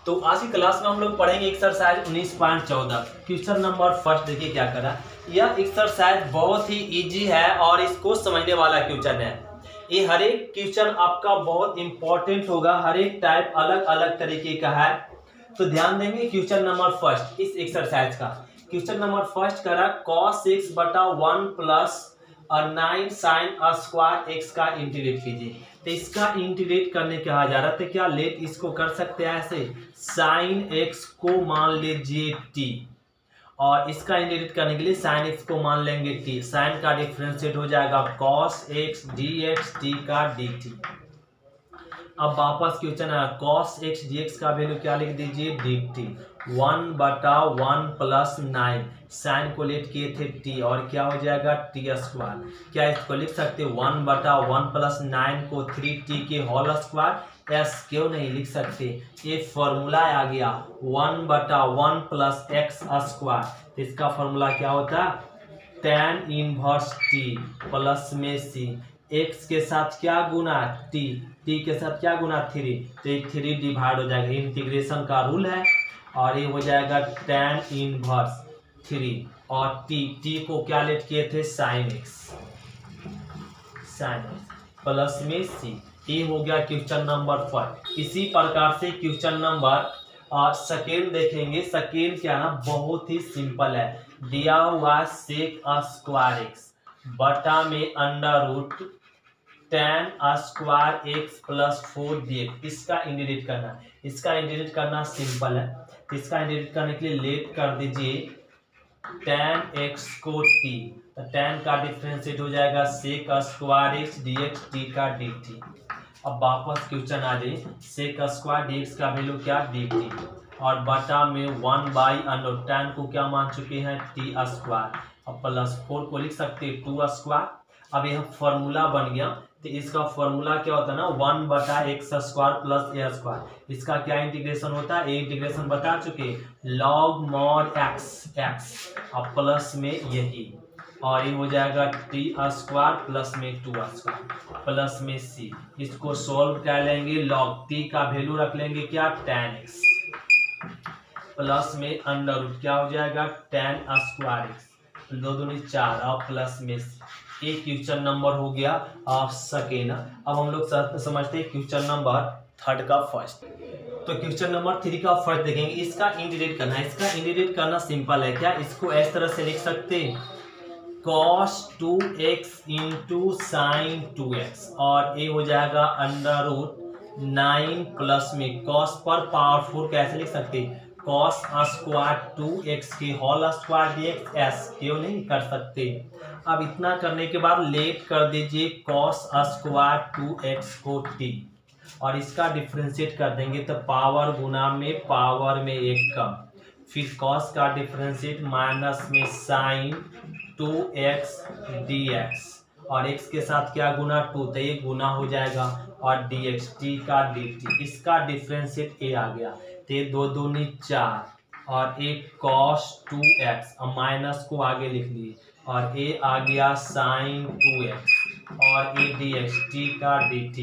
तो आज की क्लास में हम लोग पढ़ेंगे एक्सरसाइज 19.14 क्वेश्चन नंबर फर्स्ट। देखिए क्या करा। यह एक्सरसाइज बहुत ही इजी है और इसको समझने वाला क्वेश्चन है। ये हर एक क्वेश्चन आपका बहुत इंपॉर्टेंट होगा, हर एक टाइप अलग अलग तरीके का है। तो ध्यान देंगे क्वेश्चन नंबर फर्स्ट इस एक्सरसाइज का। क्वेश्चन नंबर फर्स्ट करा cos x बटा 1 प्लस 9 साइन स्क्वायर एक्स का इंटीग्रेट कीजिए। तो इसका इंटीग्रेट करने कहा जा रहा था क्या, लेट इसको कर सकते हैं ऐसे, साइन एक्स को मान लीजिए t और इसका इंटीग्रेट करने के लिए साइन एक्स को मान लेंगे t। साइन का डिफरेंशिएट हो जाएगा cos x dx t का dt। अब वापस क्वेश्चन है cos x dx का वैल्यू क्या लिख दीजिए dt 1 बटा 1 प्लस 9 साइन को लेट किए थे t और क्या हो जाएगा t स्क्वायर। क्या इसको लिख सकते 1 बटा 1 प्लस 9 को 3t के होल स्क्वायर, s क्यों नहीं लिख सकते। ये फॉर्मूला आ गया 1 बटा 1 प्लस x स्क्वायर। इसका फॉर्मूला क्या होता है tan इनवर्स t प्लस में c। x के साथ क्या गुना t, t के साथ क्या गुना 3, तो ये 3 डिवाइड हो जाएगा। इंटीग्रेशन का रूल है और ये हो जाएगा tan इनवर्स 3 और t को क्या लेट किए थे साइन x प्लस में c। ये हो गया क्वेश्चन नंबर 4। इसी प्रकार से क्वेश्चन नंबर सेकेंड देखेंगे। सेकेंड क्या ना बहुत ही सिंपल है। दिया हुआ सेक स्क्वायर एक्स बटा में under root tan square X plus 4 dx। इसका इंटीग्रेट करना है। इसका इंटीग्रेट करना सिंपल है। इसका इंटीग्रेट करने के लिए लेट कर दीजिए tan x को t, तो tan का डिफरेंशिएट हो जाएगा sec square X dx t का dt। अब वापस क्वेश्चन आ जाए सेक स्क्वायर dx का वैल्यू क्या dt और बटा में 1 बाई अंडर tan को क्या मान चुके हैं t स्क्वायर। अब प्लस 4 को लिख सकते हैं 2 स्क्वायर। अब यह फॉर्मूला बन गया। तो इसका फॉर्मूला क्या होता है ना 1 बटा एक्स स्क्वायर प्लस ए स्क्वायर। इसका क्या इंटीग्रेशन होता है, इंटीग्रेशन बता चुके लॉग मॉड एक्स अब प्लस में यही और ये हो जाएगा टी स्क्वायर प्लस में 2 स्क्वायर प्लस में सी। इसको सोल्व कर लेंगे, लॉग टी का वैल्यू रख लेंगे क्या tan x प्लस में अंडर रूट क्या हो जाएगा tan स्क्वायर एक्स 2 दूनी 4 और प्लस में सी। एक क्वेश्चन नंबर हो गया आप सेकेंड। अब हम लोग समझते हैं क्वेश्चन नंबर थर्ड का फर्स्ट। तो क्वेश्चन नंबर 3 का फर्स्ट देखेंगे। इसका इंटीग्रेट करना है। इसका इंटीग्रेट करना सिंपल है। क्या इसको इस तरह से लिख सकते हैं cos 2x into sine 2x और ये हो जाएगा अंडर रूट 9 प्लस में cos पर पावर 4 कैसे लिख सकते हैं cos स्क्वायर 2x के होल स्क्वायर dx s क्यों नहीं कर सकते। अब इतना करने के बाद लेट कर दीजिए cos स्क्वायर 2x को t और इसका डिफरेंशिएट कर देंगे तो पावर गुना में पावर में 1 कम, फिर cos का डिफरेंशिएट माइनस में साइन 2x dx और x के साथ क्या गुना 2, तो ये गुना हो जाएगा और dx t का dt। इसका डिफरेंशिएट a आ गया तो ये 2 दूनी 4 और एक cos 2x और माइनस को आगे लिख लिए और a आ गया साइन 2x और a dx t का dt।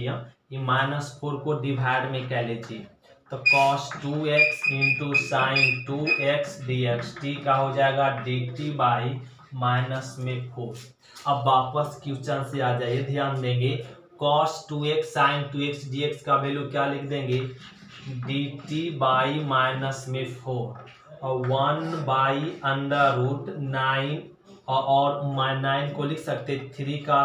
ये माइनस 4 को डिवाइड में क्या लीजिए तो cos 2x into sine 2x dx t का हो जाएगा dt बाई माइनस में 4। अब वापस क्वेश्चन से आ जाइए, ध्यान देंगे cos 2x sine 2x dx का वैल्यू क्या लिख देंगे dt बाई माइनस में 4 और 1 बाई अंडर रूट 9 और 9 को लिख सकते 3 का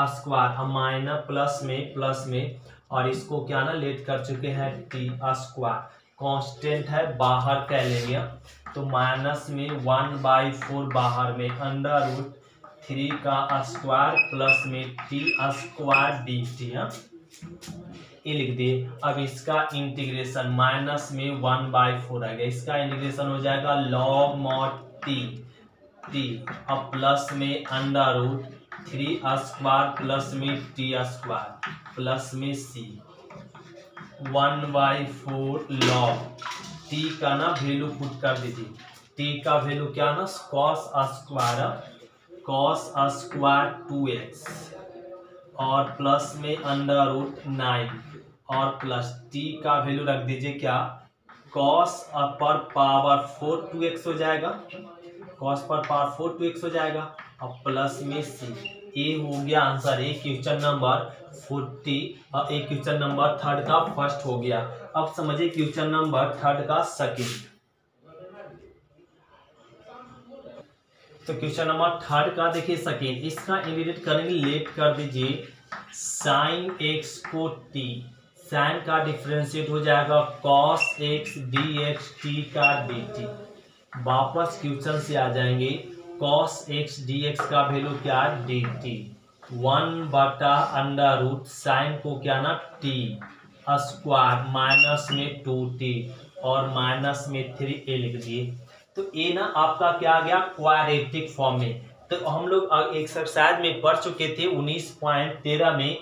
स्क्वायर माइनस प्लस में और इसको क्या ना लेट कर चुके हैं t स्क्वायर कांस्टेंट है बाहर कह लेंगे तो माइनस में 1 बाई 4 बाहर में अंडर रूट 3 का स्क्वायर प्लस में t स्क्वायर dt ये लिख दिए। अब इसका इंटीग्रेशन माइनस में 1 बाई 4 आ गया। इसका इंटीग्रेशन हो जाएगा लॉग मॉड t अब प्लस में अंडर रूट 3 स्क्वायर प्लस में t स्क्वायर प्लस में c 1 बाई 4 लॉग t का ना वैल्यू पुट कर दीजिए। t का वैल्यू क्या ना cos स्क्वायर 2x और प्लस में अंडर रूट 9 और प्लस t का वैल्यू रख दीजिए क्या, cos पर पावर 4 2x हो जाएगा, cos पर पावर 4 2x हो जाएगा, और प्लस में c। ये हो गया आंसर, एक क्वेश्चन नंबर 40 और एक क्वेश्चन नंबर थर्ड का फर्स्ट हो गया। अब समझिए क्वेश्चन नंबर थर्ड का सेकंड। तो क्वेश्चन नंबर थर्ड का देखिए सेकंड, इसका इंटीग्रेट करेंगे, लेट कर दीजिए sin x को t, sin का डिफरेंशिएट हो जाएगा cos x dx t का dt। वापस क्वेश्चन से आ जाएंगे, cos x dx का वैल्यू क्या, dt 1/√, साइन को क्या ना t स्क्वायर, माइनस में 2t और माइनस में 3a लिख दिए। तो ए ना आपका क्या आ गया, क्वाड्रेटिक फॉर्म में। तो हम लोग एक्सरसाइज में पढ़ चुके थे 19.13 में,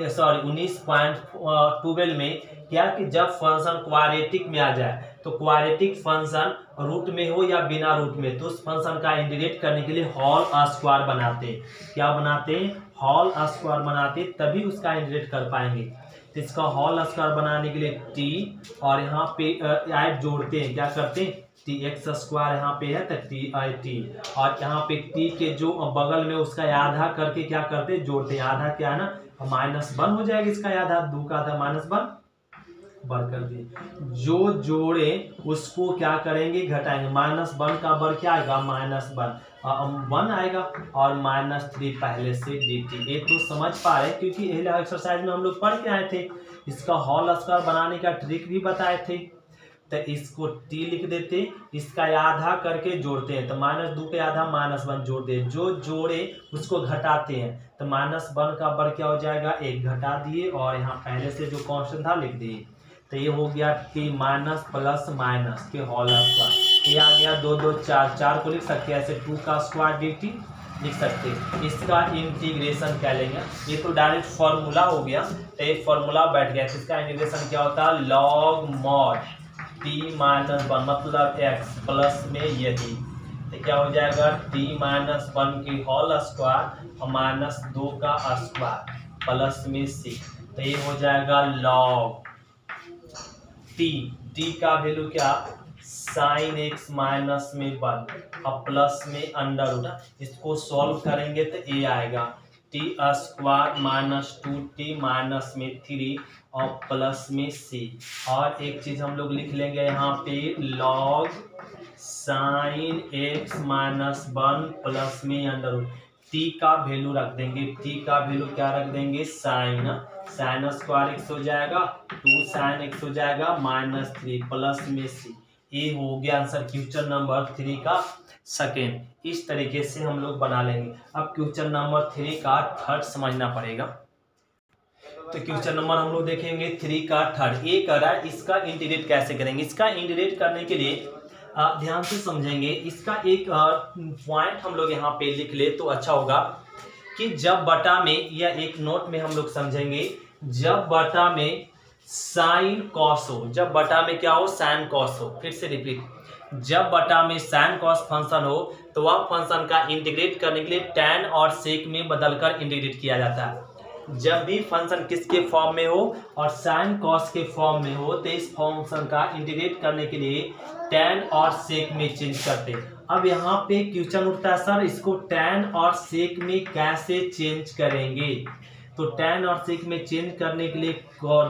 सॉरी 19.12 में, क्या कि जब फंक्शन क्वाड्रेटिक में आ जाए तो क्वाड्रेटिक फंक्शन रूट में हो या बिना रूट में, तो उस फंक्शन का इंटीग्रेट करने के लिए होल स्क्वायर बनाते हैं। क्या बनाते हैं, होल स्क्वायर बनाते, तभी उसका इंटीग्रेट कर पाएंगे। तो इसका होल स्क्वायर बनाने के लिए t और यहाँ पे ऐड जोड़ते हैं, क्या करते हैं, टी एक्स स्क्वायर यहाँ पे है तो टी आई टी, और यहाँ पे टी के जो बगल में उसका आधा करके क्या करते हैं, जोड़ते हैं। आधा क्या है ना, -1 हो जाएगा, इसका आधा 2 का आधा -1 बर कर दिए। जो जोड़े उसको क्या करेंगे, घटाएंगे। -1 का बर क्या आएगा, -1 आएगा, और -3 पहले से dt। ये तो समझ पा रहे हैं क्योंकि एक्सरसाइज में हम लोग पढ़ के आए थे, इसका होल स्क्वायर बनाने का ट्रिक भी बताए थे। तो इसको t लिख देते, इसका आधा करके जोड़ते हैं, तो -2 के आधा -1 जोड़ दे, जो जोड़े उसको घटाते हैं। तो -1 का बर क्या हो जाएगा, 1 घटा दिए, और यहाँ पहले से जो कांस्टेंट था लिख दिए। तो ये हो गया t माइनस प्लस माइनस के होल स्क्वायर। ये आ गया 2 2 4, 4 को लिख सकते हैं ऐसे, 2 का स्क्वायर dt लिख सकते हैं। इसका इंटीग्रेशन क्या लेंगे, ये तो डायरेक्ट फॉर्मूला हो गया, तो एक फॉर्मूला बैठ गया। इसका इंटीग्रेशन क्या होता है, log mod t -1 मतलब x प्लस में यही, तो क्या हो जाएगा t-1 की होल स्क्वायर और -2 का स्क्वायर प्लस में c। तो ये हो जाएगा log t का वैल्यू क्या, sin x माइनस में 1 और प्लस में √। इसको सॉल्व करेंगे तो a आएगा t स्क्वायर -2t माइनस में 3 और प्लस में c। और एक चीज हम लोग लिख लेंगे यहाँ पे, log sin x -1 प्लस में √। t का वैल्यू रख देंगे, t का वैल्यू क्या रख देंगे, sin स्क्वायर x हो जाएगा, 2 sin x हो जाएगा, -3 प्लस में c। ये हो गया आंसर क्वेश्चन नंबर 3 का सेकेंड। इस तरीके से हम लोग बना लेंगे। अब क्वेश्चन नंबर 3 का थर्ड समझना पड़ेगा। तो क्वेश्चन नंबर हम लोग देखेंगे 3 का थर्ड। ये कर रहा है, इसका इंटीग्रेट कैसे करेंगे। इसका इंटीग्रेट करने के लिए ध्यान से समझेंगे। इसका एक पॉइंट हम लोग यहाँ पे लिख ले तो अच्छा होगा कि जब बटा में, या एक नोट में हम लोग समझेंगे, जब बटा में साइन कॉस हो, जब बटा में क्या हो, साइन कॉस हो। फिर से रिपीट, जब बटा में साइन कॉस फंक्शन हो तो वह फंक्शन का इंटीग्रेट करने के लिए टैन और सेक में बदलकर इंटीग्रेट किया जाता है। जब भी फंक्शन किसके फॉर्म में हो और साइन कॉस के फॉर्म में हो, तो इस फंक्शन का इंटीग्रेट करने के लिए टैन और सेक में चेंज करते हैं। अब यहाँ पे क्वेश्चन उठता है, सर इसको टैन और सेक में कैसे चेंज करेंगे। तो टैन और सेक में चेंज करने के लिए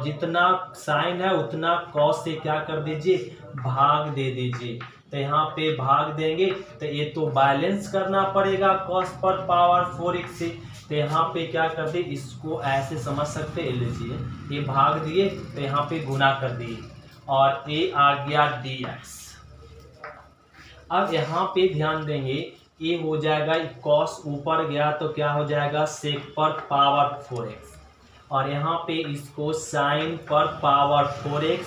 जितना साइन है उतना कॉस से क्या कर दीजिए, भाग दे दीजिए। तो यहाँ पे भाग देंगे तो ये तो बैलेंस करना पड़ेगा कॉस पर पावर 4x से। तो यहाँ पे क्या कर दे, इसको ऐसे समझ सकते हैं, लीजिए ये भाग दिए तो यहाँ पे गुना कर दिए और ये आ गया dx। अब यहाँ पे ध्यान देंगे, ये हो जाएगा कॉस ऊपर गया तो क्या हो जाएगा, सेक पर पावर 4x, और यहाँ पे इसको साइन पर पावर 4x,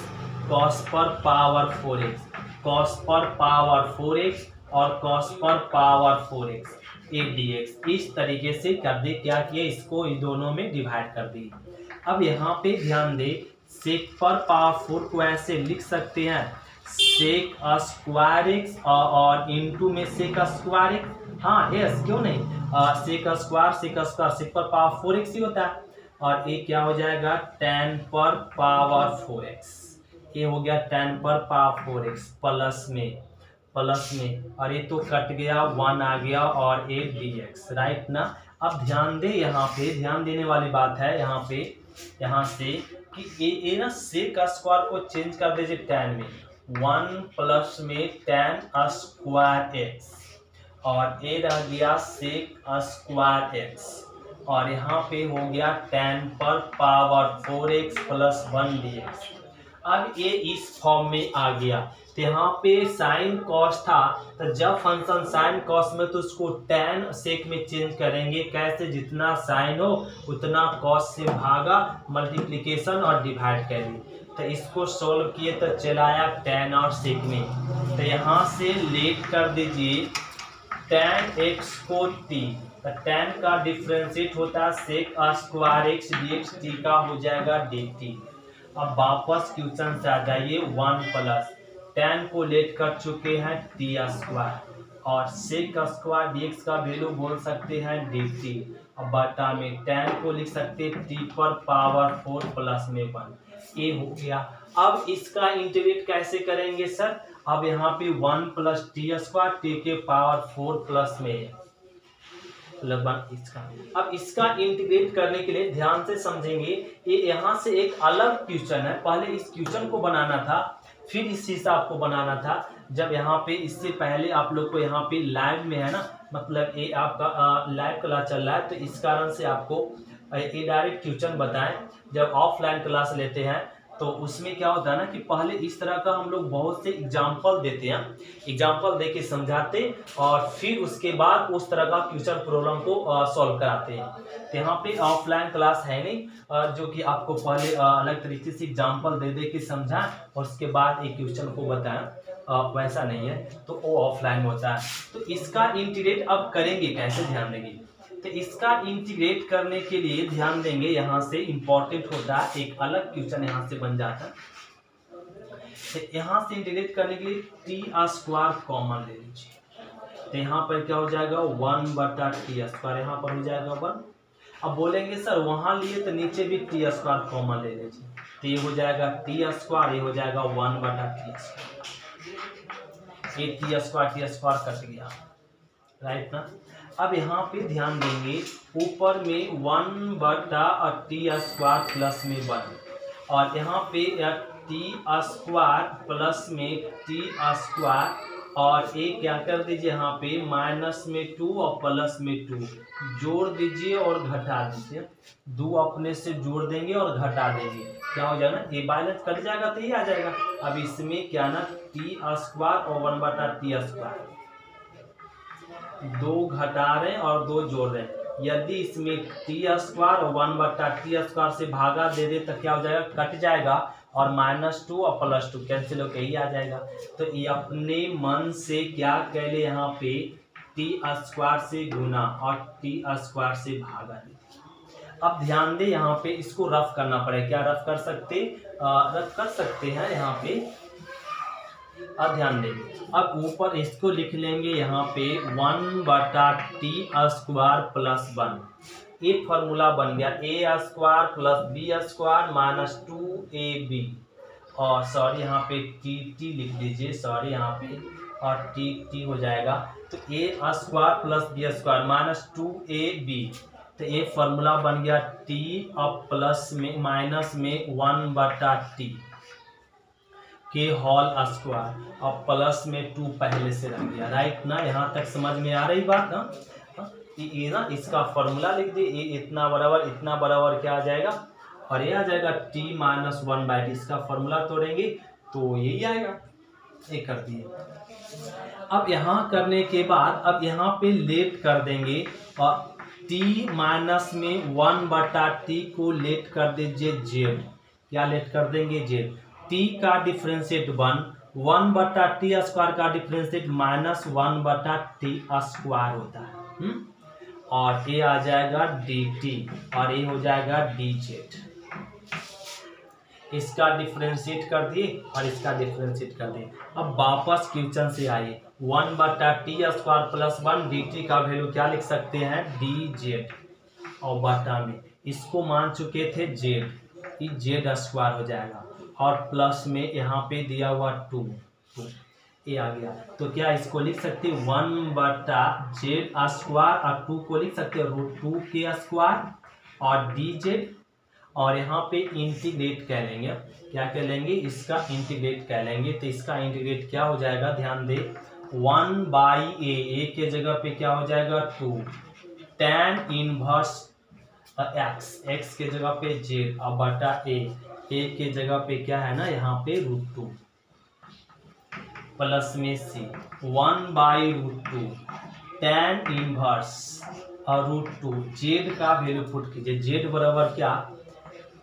कॉस पर पावर 4x, कॉस पर पावर 4x और कॉस पर पावर 4x, ये dx। इस तरीके से कर दे, क्या किए, इसको इन दोनों में डिवाइड कर दी। अब यहाँ पे ध्यान दे, सेक पर पावर 4 को ऐसे लिख सकते हैं, सेक स्क्वायर एक्स और इनटू में सेक स्क्वायर एक्स। हाँ यस, क्यों नहीं, सेक स्क्वायर सेक पर पावर 4x ही होता है, और ये क्या हो जाएगा 10 पर पावर 4x, ये हो गया 10 पर पावर 4x प्लस में और ये तो कट गया 1 आ गया और ये dx, राइट ना। अब ध्यान दे, यहाँ पे ध्यान देने वाली बात है यहाँ से कि ये ना सेक स्क्वायर को चेंज कर दीजिए 10 में, 1 प्लस में 10 स्क्वायर एक्स और ये रह गया सेक स्क्वायर एक्स और यहाँ पे हो गया 10 पर पावर 4x प्लस 1 dx। अब ये इस फॉर्म में आ गया। तो यहाँ पे साइन कॉस था, तो जब फंक्शन साइन कॉस में तो उसको tan सेक में चेंज करेंगे। कैसे? जितना साइन हो उतना कॉस से भागा, मल्टीप्लिकेशन और डिवाइड करेंगे। तो इसको सोल्व किए तो चलाया tan और सेक में, तो यहाँ से लेट कर दीजिए tan x को t, तो tan का डिफ्रेंशिएट होता है sec square x dx, t का हो जाएगा dt। अब वापस क्वेश्चन से आ जाइए, 1 प्लस tan को लेट कर चुके हैं t स्क्वायर और सेक स्क्वायर dx का वैल्यू बोल सकते हैं dt। अब बटा में tan को लिख सकते हैं t पर पावर 4 प्लस में 1, ये हो गया। अब इसका इंटीग्रेट कैसे करेंगे सर? अब यहाँ पे 1 प्लस टी स्क्वायर t के पावर 4 प्लस में लगभग इसका। अब इसका इंटीग्रेट करने के लिए ध्यान से समझेंगे, ये यहाँ से एक अलग क्वेश्चन है। पहले इस क्वेश्चन को बनाना था, फिर इस हिसाब को बनाना था। जब यहाँ पे इससे पहले आप लोग को यहाँ पे लाइव में है ना, मतलब ये आपका लाइव क्लास चल रहा है, तो इस कारण से आपको ये डायरेक्ट क्वेश्चन बताएं। जब ऑफलाइन क्लास लेते हैं तो उसमें क्या होता है ना कि पहले इस तरह का हम लोग बहुत से एग्जाम्पल देते हैं, एग्जाम्पल देके समझाते और फिर उसके बाद उस तरह का क्वेश्चन प्रॉब्लम को सॉल्व कराते हैं। तो यहाँ पे ऑफलाइन क्लास है नहीं जो कि आपको पहले अलग तरीके से एग्जाम्पल दे के समझाएं और उसके बाद एक क्वेश्चन को बताएं, वैसा नहीं है, तो वो ऑफलाइन होता है। तो इसका इंटीग्रेट अब करेंगे कैसे, ध्यान देंगे। तो इसका इंटीग्रेट करने के लिए ध्यान देंगे, यहाँ से इंपॉर्टेंट होता है, एक अलग क्वेश्चन यहाँ से बन जाता है। तो यहाँ से इंटीग्रेट करने के लिए टी स्क्वायर कॉमन ले लीजिए, तो यहाँ पर क्या हो जाएगा 1 बटा टी स्क्वायर, यहाँ पर हो जाएगा 1। अब बोलेंगे सर वहां लिए तो नीचे भी टी स्क्वायर कॉमन ले लीजिए, तो ये हो जाएगा टी स्क्वायर, ये हो जाएगा 1 बटा टी स्क्वायर, ये टी स्क्वायर कट गया, राइट ना। अब यहाँ पे ध्यान देंगे, ऊपर में 1 बटा टी स्क्वायर प्लस में 1 और यहाँ पे टी स्क्वायर प्लस में टी स्क्वायर और एक क्या कर दीजिए यहाँ पे माइनस में 2 और प्लस में 2 जोड़ दीजिए और घटा दीजिए। 2 अपने से जोड़ देंगे और घटा देंगे, क्या हो जाएगा ना, ये बैलेंस कट जाएगा तो ये आ जाएगा। अब इसमें क्या ना टी स्क्वायर और 1 बटा टी स्क्वायर, 2 घटा रहे हैं और 2 जोड़ रहे हैं। यदि इसमें टी स्क्वायर और 1 बटा टी स्क्वायर से भागा दे दे तो क्या हो जाएगा, कट जाएगा और -2 और +2 कैंसिल होकर ही आ जाएगा। तो ये अपने मन से क्या कह ले, यहाँ पे टी स्क्वायर से गुना और टी स्क्वायर से भागा दे। अब ध्यान दे, यहाँ पे इसको रफ करना पड़ेगा। क्या रफ कर सकते हैं यहाँ पे, अब ध्यान देंगे। अब ऊपर इसको लिख लेंगे यहाँ पे 1 बटा टी स्क्वायर प्लस 1, ये फॉर्मूला बन गया A square plus B square minus 2ab और सॉरी यहाँ पे टी लिख दीजिए, सॉरी यहाँ पे और टी हो जाएगा। तो A square plus B square minus 2ab, तो ये फॉर्मूला बन गया टी और प्लस में माइनस में 1 बटा टी के होल स्क्वायर और प्लस में 2 पहले से रह गया, राइट ना। यहाँ तक समझ में आ रही बात ना। ये ना इसका फॉर्मूला लिख दिए, ये इतना बराबर क्या आ जाएगा, और ये आ जाएगा t माइनस 1/t। इसका फॉर्मूला तोड़ेंगे तो यही आएगा, ये कर दिए। अब यहाँ करने के बाद अब यहाँ पे लेट कर देंगे और t माइनस में 1 बटा टी को लेट कर दीजिए z, क्या लेट कर देंगे z। t का डिफ्रेंशिएट 1 बटा टी स्क्वायर का डिफ्रेंशिएट -1 बटा टी स्क्वायर होता है, और ये आ जाएगा dt और ये हो जाएगा dz। इसका डिफ्रेंशिएट कर दिए और इसका डिफ्रेंशिएट कर दिए। अब वापस क्वेश्चन से आइए, 1 बटा टी स्क्वायर प्लस 1 dt का वैल्यू क्या लिख सकते हैं dz और बटा में इसको मान चुके थे जेड, कि जेड स्क्वायर हो जाएगा, और प्लस में यहाँ पे दिया हुआ 2 ये आ गया। तो क्या इसको लिख सकते हैं 1/जेड स्क्वायर, और 2 को लिख सकते हैं √2k² और dz, और यहाँ पे इंटीग्रेट कह लेंगे। क्या कह लेंगे? इसका इंटीग्रेट कह लेंगे। तो इसका इंटीग्रेट क्या हो जाएगा? ध्यान दे, 1/a, a के जगह पे क्या हो जाएगा 2, tan इनवर्स x के जगह पे z और बटा a के जगह पे क्या है ना यहाँ पे √2 प्लस में c 1/√2 tan इनवर्स और √2 z का वैल्यू पुट कीजिए। z बराबर क्या?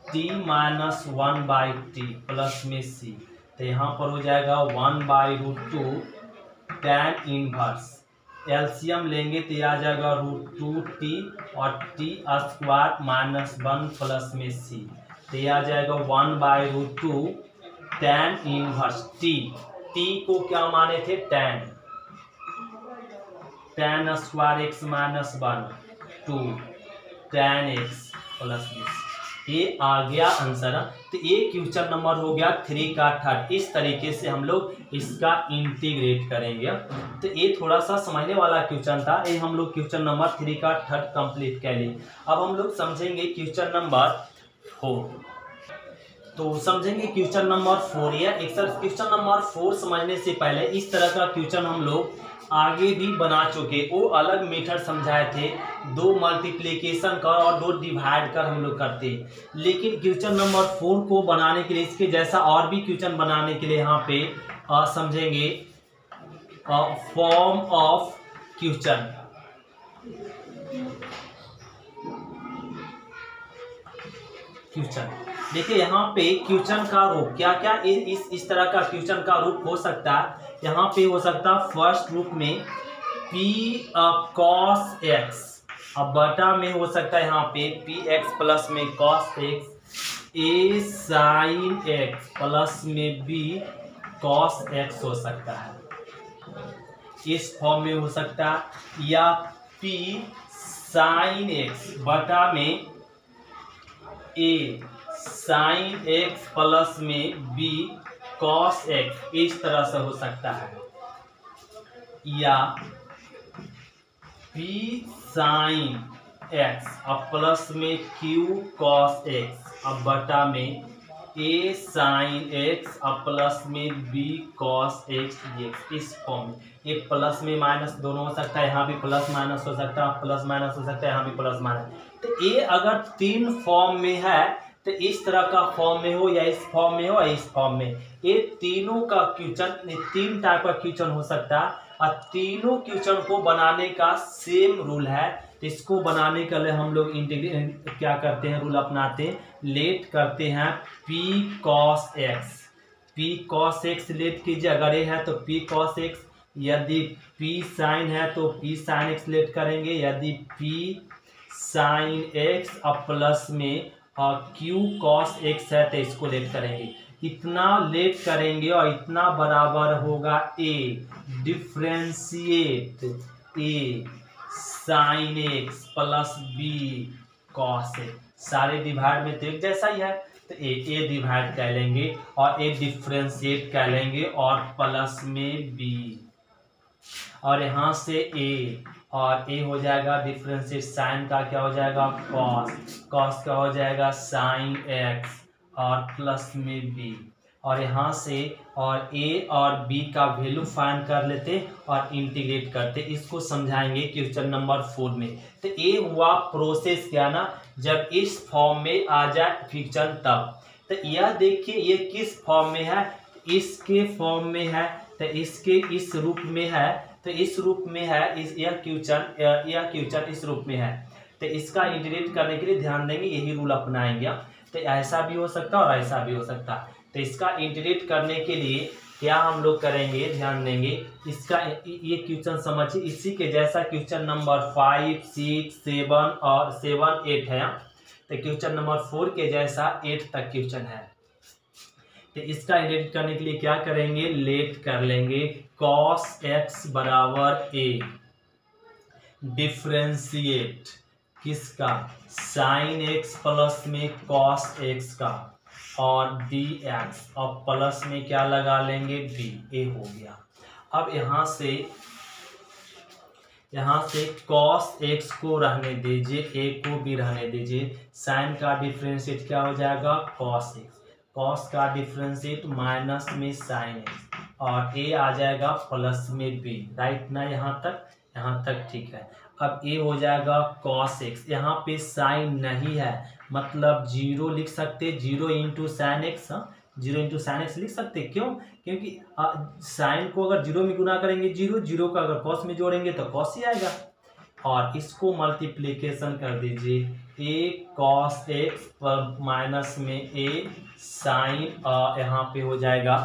t - 1/t प्लस में c। तो यहाँ पर हो जाएगा 1/√2 tan इनवर्स, एलसीएम लेंगे तो आ जाएगा √2t और t² -1 प्लस में c। तो आ जाएगा 1/√2 tan इनवर्स t को क्या माने थे? tan square x -1 2 tan x plus में c। ये आ गया आंसर। तो ये क्वेश्चन नंबर हो गया 3 का थर्ड। इस तरीके से हम लोग इसका इंटीग्रेट करेंगे। तो ये थोड़ा सा समझने वाला क्वेश्चन था। ये हम लोग क्वेश्चन नंबर 3 का थर्ड कंप्लीट कर लिए। अब हम लोग समझेंगे क्वेश्चन नंबर 4। तो समझेंगे क्वेश्चन नंबर 4। या एक सर क्वेश्चन नंबर 4 समझने से पहले इस तरह का क्वेश्चन हम लोग आगे भी बना चुके। वो अलग मेथड समझाए थे, 2 मल्टीप्लिकेशन कर और 2 डिवाइड कर हम लोग करते। लेकिन क्वेश्चन नंबर 4 को बनाने के लिए इसके जैसा और भी क्वेश्चन बनाने के लिए यहाँ पे समझेंगे फॉर्म ऑफ क्वेश्चन। देखिए यहाँ पे क्वेश्चन का रूप क्या क्या इस तरह का क्वेश्चन का रूप हो सकता है। यहाँ पे हो सकता है फर्स्ट रूप में p cos x, अब बटा में हो सकता है यहाँ पे px प्लस में cos x, a sin x plus में b cos x हो सकता है। इस फॉर्म में हो सकता है, या p sin x बटा में a sin x प्लस में b cos x, इस तरह से हो सकता है। या p sin x अब प्लस में q cos x अब बटा में a sin x अब प्लस में b cos x dx। इस फॉर्म में ये प्लस में माइनस दोनों हो सकता है, यहाँ भी प्लस माइनस हो सकता है, प्लस माइनस हो सकता है, यहाँ भी प्लस माइनस। तो ये अगर 3 फॉर्म में है तो इस तरह का फॉर्म में हो, या इस फॉर्म में हो, या इस फॉर्म में, ये तीनों का क्वेश्चन 3 टाइप का क्वेश्चन हो सकता है। और तीनों क्वेश्चन को बनाने का सेम रूल है। इसको बनाने के लिए हम लोग इंटीग्रेट क्या करते हैं, रूल अपनाते हैं, लेट करते हैं p cos x। p cos x let कीजिए, अगर ये है तो p cos x, यदि p sin है तो p sin x लेट करेंगे, यदि p sin x अब प्लस में q cos x है तो इसको लेट करेंगे। इतना लेट करेंगे और इतना बराबर होगा a differentiate a sin x plus b cos x। सारे डिवाइड में तो एक जैसा ही है, तो a डिवाइड कर लेंगे और a डिफ्रेंशिएट कर लेंगे और प्लस में b, और यहाँ से a और a हो जाएगा डिफ्रेंशिएट, साइन का क्या हो जाएगा cos का हो जाएगा sin x और प्लस में b, और यहाँ से और a और b का वैल्यू फाइंड कर लेते और इंटीग्रेट करते। इसको समझाएंगे क्वेश्चन नंबर 4 में। तो ये हुआ प्रोसेस क्या ना, जब इस फॉर्म में आ जाए क्वेश्चन तब। तो यह देखिए ये किस फॉर्म में है, इसके फॉर्म में है, तो इसके इस रूप में है, तो इस रूप में है, यह क्वेश्चन इस रूप में है। तो इसका इंटीग्रेट करने के लिए ध्यान देंगे, यही रूल अपनाएंगे। तो ऐसा भी हो सकता है और ऐसा भी हो सकता है। तो इसका इंटीग्रेट करने के लिए क्या हम लोग करेंगे, ध्यान देंगे, इसका ये क्वेश्चन समझिए, इसी के जैसा क्वेश्चन नंबर 5, 6, 7 और 7, 8 है। तो क्वेश्चन नंबर 4 के जैसा 8 तक क्वेश्चन है। तो इसका इंटीग्रेट करने के लिए क्या करेंगे, लेट कर लेंगे cos x बराबर a डिफ्रेंशिएट किसका, साइन एक्स प्लस में कॉस एक्स का, और डी एक्स, और प्लस में क्या लगा लेंगे, बी। ए हो गया। अब यहाँ से कॉस एक्स को रहने दीजिए, ए को भी रहने दीजिए। साइन का डिफरेंशिएट क्या हो जाएगा, कॉस एक्स, कॉस का डिफरेंशिएट माइनस में साइन एक्स, और ए आ जाएगा प्लस में बी। राइट ना, यहाँ तक ठीक है। अब ए हो जाएगा कॉस एक्स, यहाँ पे साइन नहीं है मतलब जीरो लिख सकते, 0 into sine x, 0 into sine x लिख सकते। क्यों, क्योंकि साइन को अगर 0 में गुना करेंगे 0, 0 का अगर कॉस में जोड़ेंगे तो कॉस ही आएगा। और इसको मल्टीप्लीकेशन कर दीजिए, ए कॉस एक्स पर माइनस में ए साइन, यहाँ पे हो जाएगा।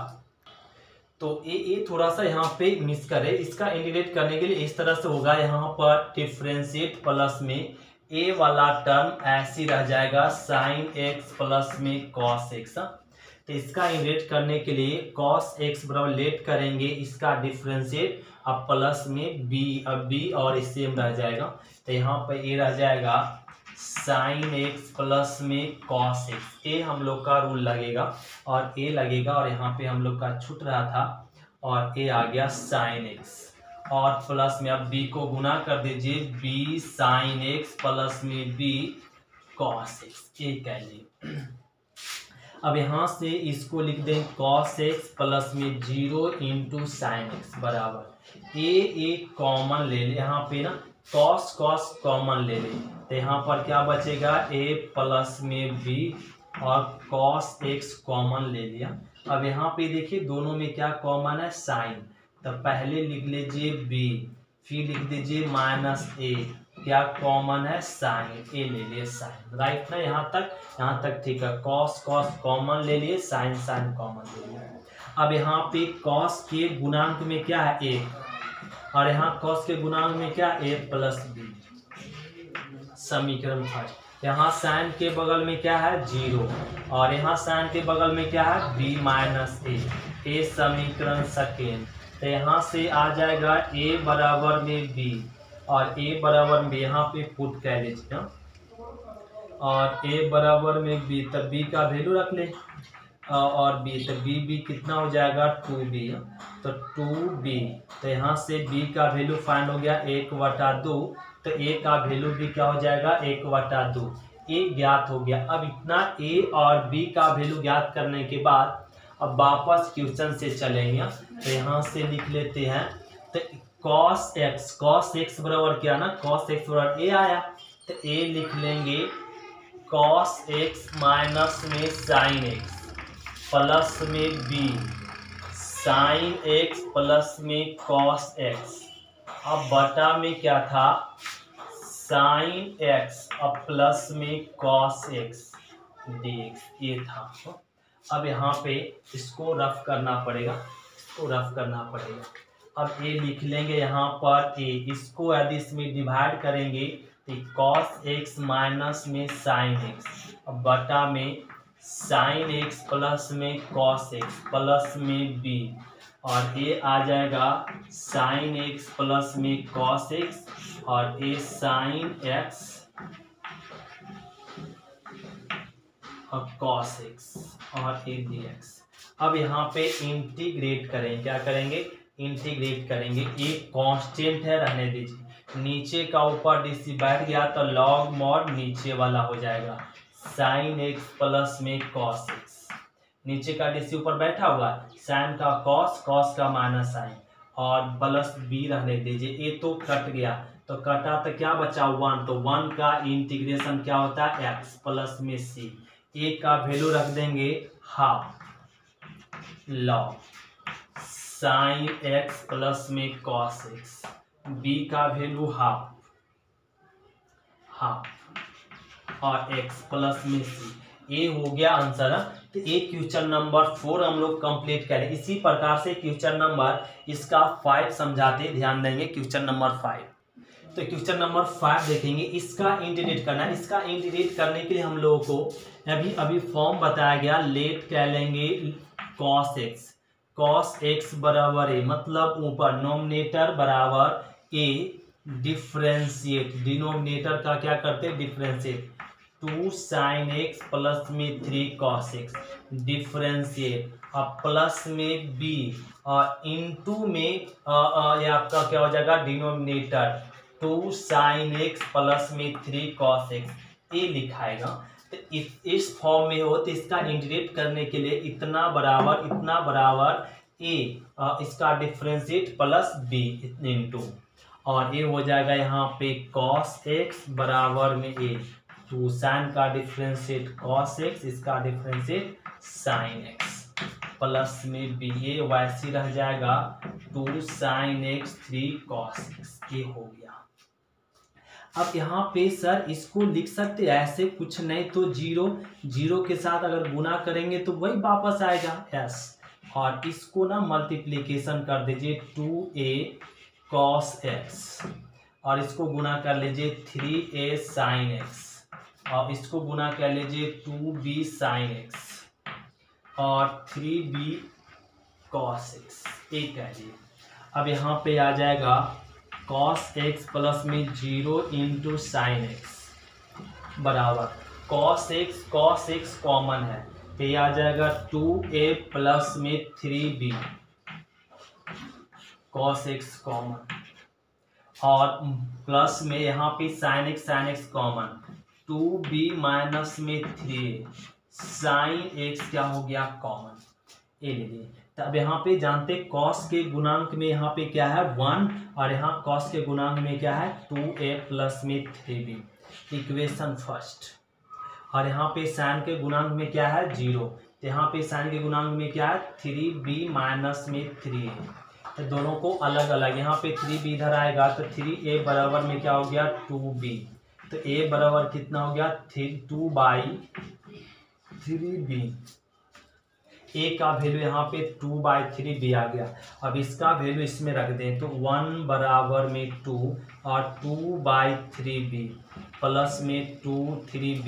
तो ए थोड़ा सा यहाँ पे मिस करे, इसका इंटीग्रेट करने के लिए इस तरह से होगा, यहाँ पर डिफरेंशिएट प्लस में ए वाला टर्म ऐसे रह जाएगा, साइन एक्स प्लस में कॉस एक्स। तो इसका इंटीग्रेट करने के लिए कॉस एक्स बराबर लेट करेंगे, इसका डिफरेंशिएट अब प्लस में बी, अब बी और सेम रह जाएगा। तो यहाँ पर ए रह जाएगा साइन एक्स प्लस में कॉस एक्स, ए हम लोग का रूल लगेगा और ए लगेगा, और यहाँ पे हम लोग का छूट रहा था और ए आ गया साइन एक्स, और प्लस में अब बी को गुना कर दीजिए, बी साइन एक्स प्लस में बी कॉस एक्स, ए कह लीजिए। अब यहाँ से इसको लिख दें कॉस एक्स प्लस में 0 इंटू साइन एक्स बराबर ए कॉमन ले ले, यहाँ पे ना कॉस कॉमन ले ले, तो यहाँ पर क्या बचेगा, ए प्लस में बी, और कॉस एक्स कॉमन ले लिया। अब यहाँ पे देखिए दोनों में क्या कॉमन है, साइन, तो पहले लिख लीजिए बी, फिर लिख दीजिए माइनस ए, क्या कॉमन है, साइन, ए ले लिए साइन। राइट ना, यहाँ तक ठीक है। कॉस कॉमन ले लिए, साइन कॉमन ले लिए। अब यहाँ पे कॉस के गुणांक में क्या है, ए, और यहाँ कॉस के गुणांक में क्या, ए प्लस बी, समीकरण फर्स्ट। यहाँ साइन के बगल में क्या है, 0, और यहाँ साइन के बगल में क्या है, बी माइनस ए, समीकरण सेकेंड। तो यहाँ से आ जाएगा ए बराबर में बी, और ए बराबर में यहाँ पे पुट कर लीजिए, और ए बराबर में बी, तब बी का वैल्यू रख ले, और बी, तो बी कितना हो जाएगा, 2b, तो 2b। तो यहाँ से b का वैल्यू फाइंड हो गया 1/2, तो a का वैल्यू भी क्या हो जाएगा, 1/2, a ज्ञात हो गया। अब इतना a और b का वैल्यू ज्ञात करने के बाद अब वापस क्वेश्चन से चलेंगे, तो यहाँ से लिख लेते हैं, तो cos x बराबर क्या ना, cos x बराबर a आया, तो a लिख लेंगे cos x माइनस में sin x प्लस में b साइन x प्लस में cos x, अब बटा में क्या था, साइन x अब प्लस में cos x dx, ये था। अब यहाँ पे इसको रफ करना पड़ेगा, अब a लिख लेंगे यहाँ पर a, इसको यदि इसमें डिवाइड करेंगे तो cos x माइनस में sin x, अब बटा में साइन एक्स प्लस में कॉस एक्स प्लस में बी, और ए आ जाएगा साइन एक्स प्लस में कॉस एक्स, और ए साइन एक्स और कॉस एक्स, और ए डी एक्स। अब यहाँ पे इंटीग्रेट करेंगे, क्या करेंगे, इंटीग्रेट करेंगे। एक कांस्टेंट है, रहने दीजिए, नीचे का ऊपर डीसी बैठ गया तो लॉग मॉड नीचे वाला हो जाएगा, साइन एक्स प्लस में कॉस एक्स, नीचे का डीसी ऊपर बैठा हुआ, साइन का कॉस का माइनस साइन, और प्लस बी रहने दीजिए। ए तो कट गया, तो कटा तो क्या बचा, 1, तो 1 का इंटीग्रेशन क्या होता है, एक्स प्लस में सी, ए का वैल्यू रख देंगे half, log sine x plus में कॉस एक्स, बी का वैल्यू हाफ और x प्लस में c, ए हो गया आंसर। तो ये क्वेश्चन नंबर 4 हम लोग कंप्लीट करें। इसी प्रकार से क्वेश्चन नंबर इसका 5 समझाते, ध्यान देंगे क्वेश्चन नंबर 5। तो क्वेश्चन नंबर 5 देखेंगे, इसका इंटीग्रेट करना है। इसका इंटीग्रेट करने के लिए हम लोगों को अभी फॉर्म बताया गया, लेट कह लेंगे cos x बराबर a, मतलब ऊपर नोमिनेटर बराबर a डिफ्रेंशिएट, डिनोमिनेटर का क्या करते हैं डिफ्रेंशिएट, 2 sin x प्लस में 3 cos x, डिफ्रेंशिएट, और प्लस में b और इनटू में ये आपका क्या हो जाएगा डिनोमिनेटर 2 sin x प्लस में 3 cos x, ये लिखाएगा। तो इस फॉर्म में हो तो इसका इंटीग्रेट करने के लिए इतना बराबर a, इसका डिफ्रेंशिएट प्लस b इनटू, और ये हो जाएगा यहाँ पे cos x बराबर में a, तो साइन का डिफ्रेंशिएट cos x, इसका डिफ्रेंशिएट sin x प्लस में b, ये वैसे रह जाएगा 2 sin x 3 cos x, ये हो गया। अब यहाँ पे सर इसको लिख सकते हैं ऐसे, कुछ नहीं तो जीरो के साथ अगर गुना करेंगे तो वही वापस आएगा s, और इसको ना मल्टीप्लीकेशन कर दीजिए 2a cos x, और इसको गुना कर लीजिए 3a sin x, और इसको गुना कर लीजिए 2b sin x और 3b cos x, एक है जी। अब यहाँ पे आ जाएगा cos x प्लस में 0 इंटू साइन x बराबर cos x कॉमन है तो ये आ जाएगा 2a प्लस में 3b, cos x कॉमन, और प्लस में यहाँ पे sin x common, 2b minus में 3 sin x क्या हो गया कॉमन, ये ले लिए। तो अब यहाँ पे जानते cos के गुणांक में यहाँ पे क्या है 1, और यहाँ cos के गुणांक में क्या है 2a प्लस में 3b, इक्वेशन फर्स्ट। और यहाँ पे sin के गुणांक में क्या है 0, तो यहाँ पे sin के गुणांक में क्या है 3b माइनस में 3a, तो दोनों को अलग अलग, यहाँ पे 3b इधर आएगा तो 3a बराबर में क्या हो गया 2b, तो a बराबर कितना हो गया 2 बाई 3b, a का वैल्यू यहाँ पे 2 बाई 3b आ गया। अब इसका वैल्यू इसमें रख दें तो 1 बराबर में 2 और 2 बाई 3b प्लस में 2 3b,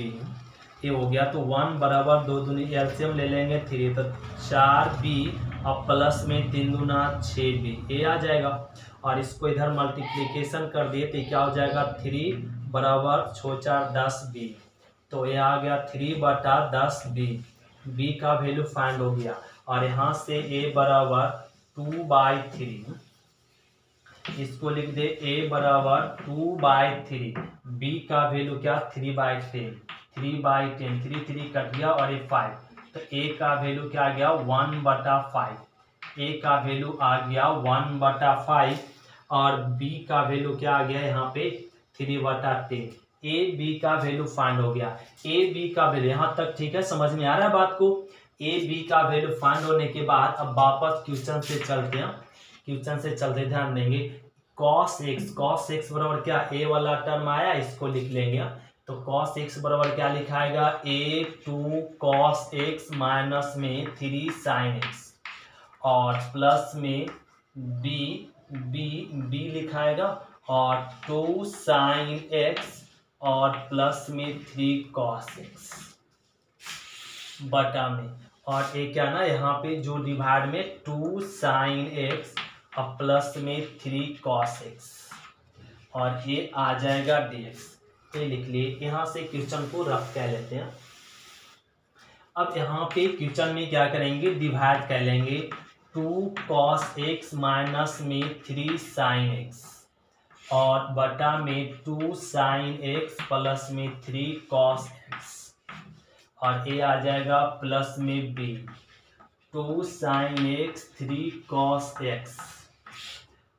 ये हो गया। तो 1 बराबर 2 दूनी एलसीएम ले लेंगे 3, तो 4b और प्लस में 3 दूना 6b, ये आ जाएगा। और इसको इधर मल्टीप्लिकेशन कर दिए तो क्या हो जाएगा 3 बराबर 6 4 10b, तो ये आ गया 3/10b, b का वैल्यू फाइंड हो गया। और यहाँ से a बराबर 2 बाई 3, इसको लिख दे a बराबर 2 बाई 3, b का वैल्यू क्या 3 बाई 10, 3 बाई 10, 3 3 कट गया और ये 5, तो a का वैल्यू क्या आ गया 1/5, a का वैल्यू आ गया 1/5, और b का वैल्यू क्या आ गया यहाँ पे 3/10, ए बी का वैल्यू फाइंड हो गया। ए बी का वैल्यू यहाँ तक ठीक है, समझ में आ रहा है बात को। ए बी का वैल्यू फाइंड होने के बाद अब वापस क्वेश्चन से चलते हैं, क्वेश्चन से चलते ध्यान देंगे cos x बराबर क्या ए वाला टर्म आया, इसको लिख लेंगे। तो cos x बराबर क्या लिखाएगा a 2 cos x माइनस में 3 sin x, और प्लस में b लिखाएगा और 2 sin x और प्लस में 3 cos x बटा में, और ये क्या ना यहाँ पे जो डिवाइड में 2 sin x और प्लस में 3 cos x, और ये आ जाएगा dx, ये लिख लिए। यहाँ से क्वेश्चन को रफ कह लेते हैं। अब यहाँ पे क्वेश्चन में क्या करेंगे डिवाइड कर लेंगे 2 cos x माइनस में 3 sin x और बटा में 2 sin x प्लस में 3 cos x, और ये आ जाएगा प्लस में b 2 sin x 3 cos x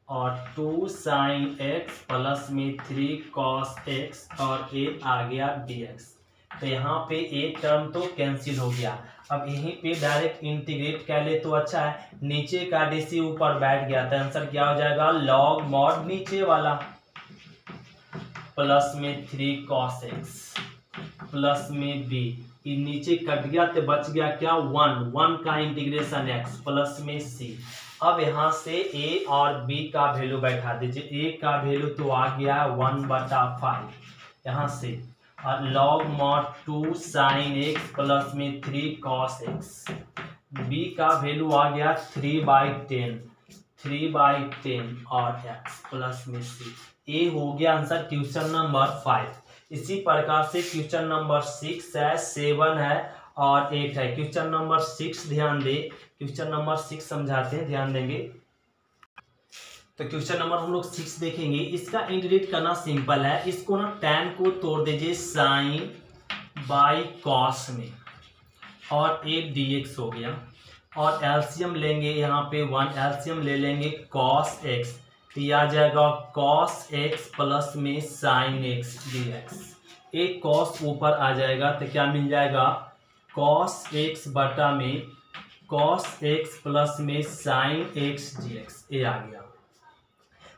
और 2 sin x प्लस में 3 cos x, और ये आ गया dx। तो यहाँ पे एक टर्म तो कैंसिल हो गया। अब यहीं पे डायरेक्ट इंटीग्रेट कर ले तो अच्छा है, नीचे का डीसी ऊपर बैठ गया तो आंसर क्या हो जाएगा log mod नीचे वाला प्लस में 3 cos x प्लस में b, नीचे कट गया तो बच गया क्या 1 का इंटीग्रेशन x प्लस में c। अब यहाँ से a और b का वैल्यू बैठा दीजिए। a का वैल्यू तो आ गया 1/5 यहाँ से, और log mod 2 sin x plus में 3 cos x, b का वैल्यू आ गया 3/10 और x प्लस में c, ए हो गया आंसर क्वेश्चन नंबर 5। इसी प्रकार से क्वेश्चन नंबर 6 है, 7 है और 8 है। क्वेश्चन नंबर 6 ध्यान दे, क्वेश्चन नंबर 6 समझाते हैं, ध्यान देंगे। तो क्वेश्चन नंबर हम लोग 6 देखेंगे। इसका इंटीग्रेट करना सिंपल है। इसको ना tan को तोड़ दीजिए साइन बाई कॉस में और 8 dx हो गया। और एलसीएम लेंगे यहाँ पे 1, एलसीएम ले लेंगे cos x, तो ये आ जाएगा cos x प्लस में sin x dx। एक cos ऊपर आ जाएगा तो क्या मिल जाएगा cos x बटा में cos x प्लस में sin x dx। ये आ गया।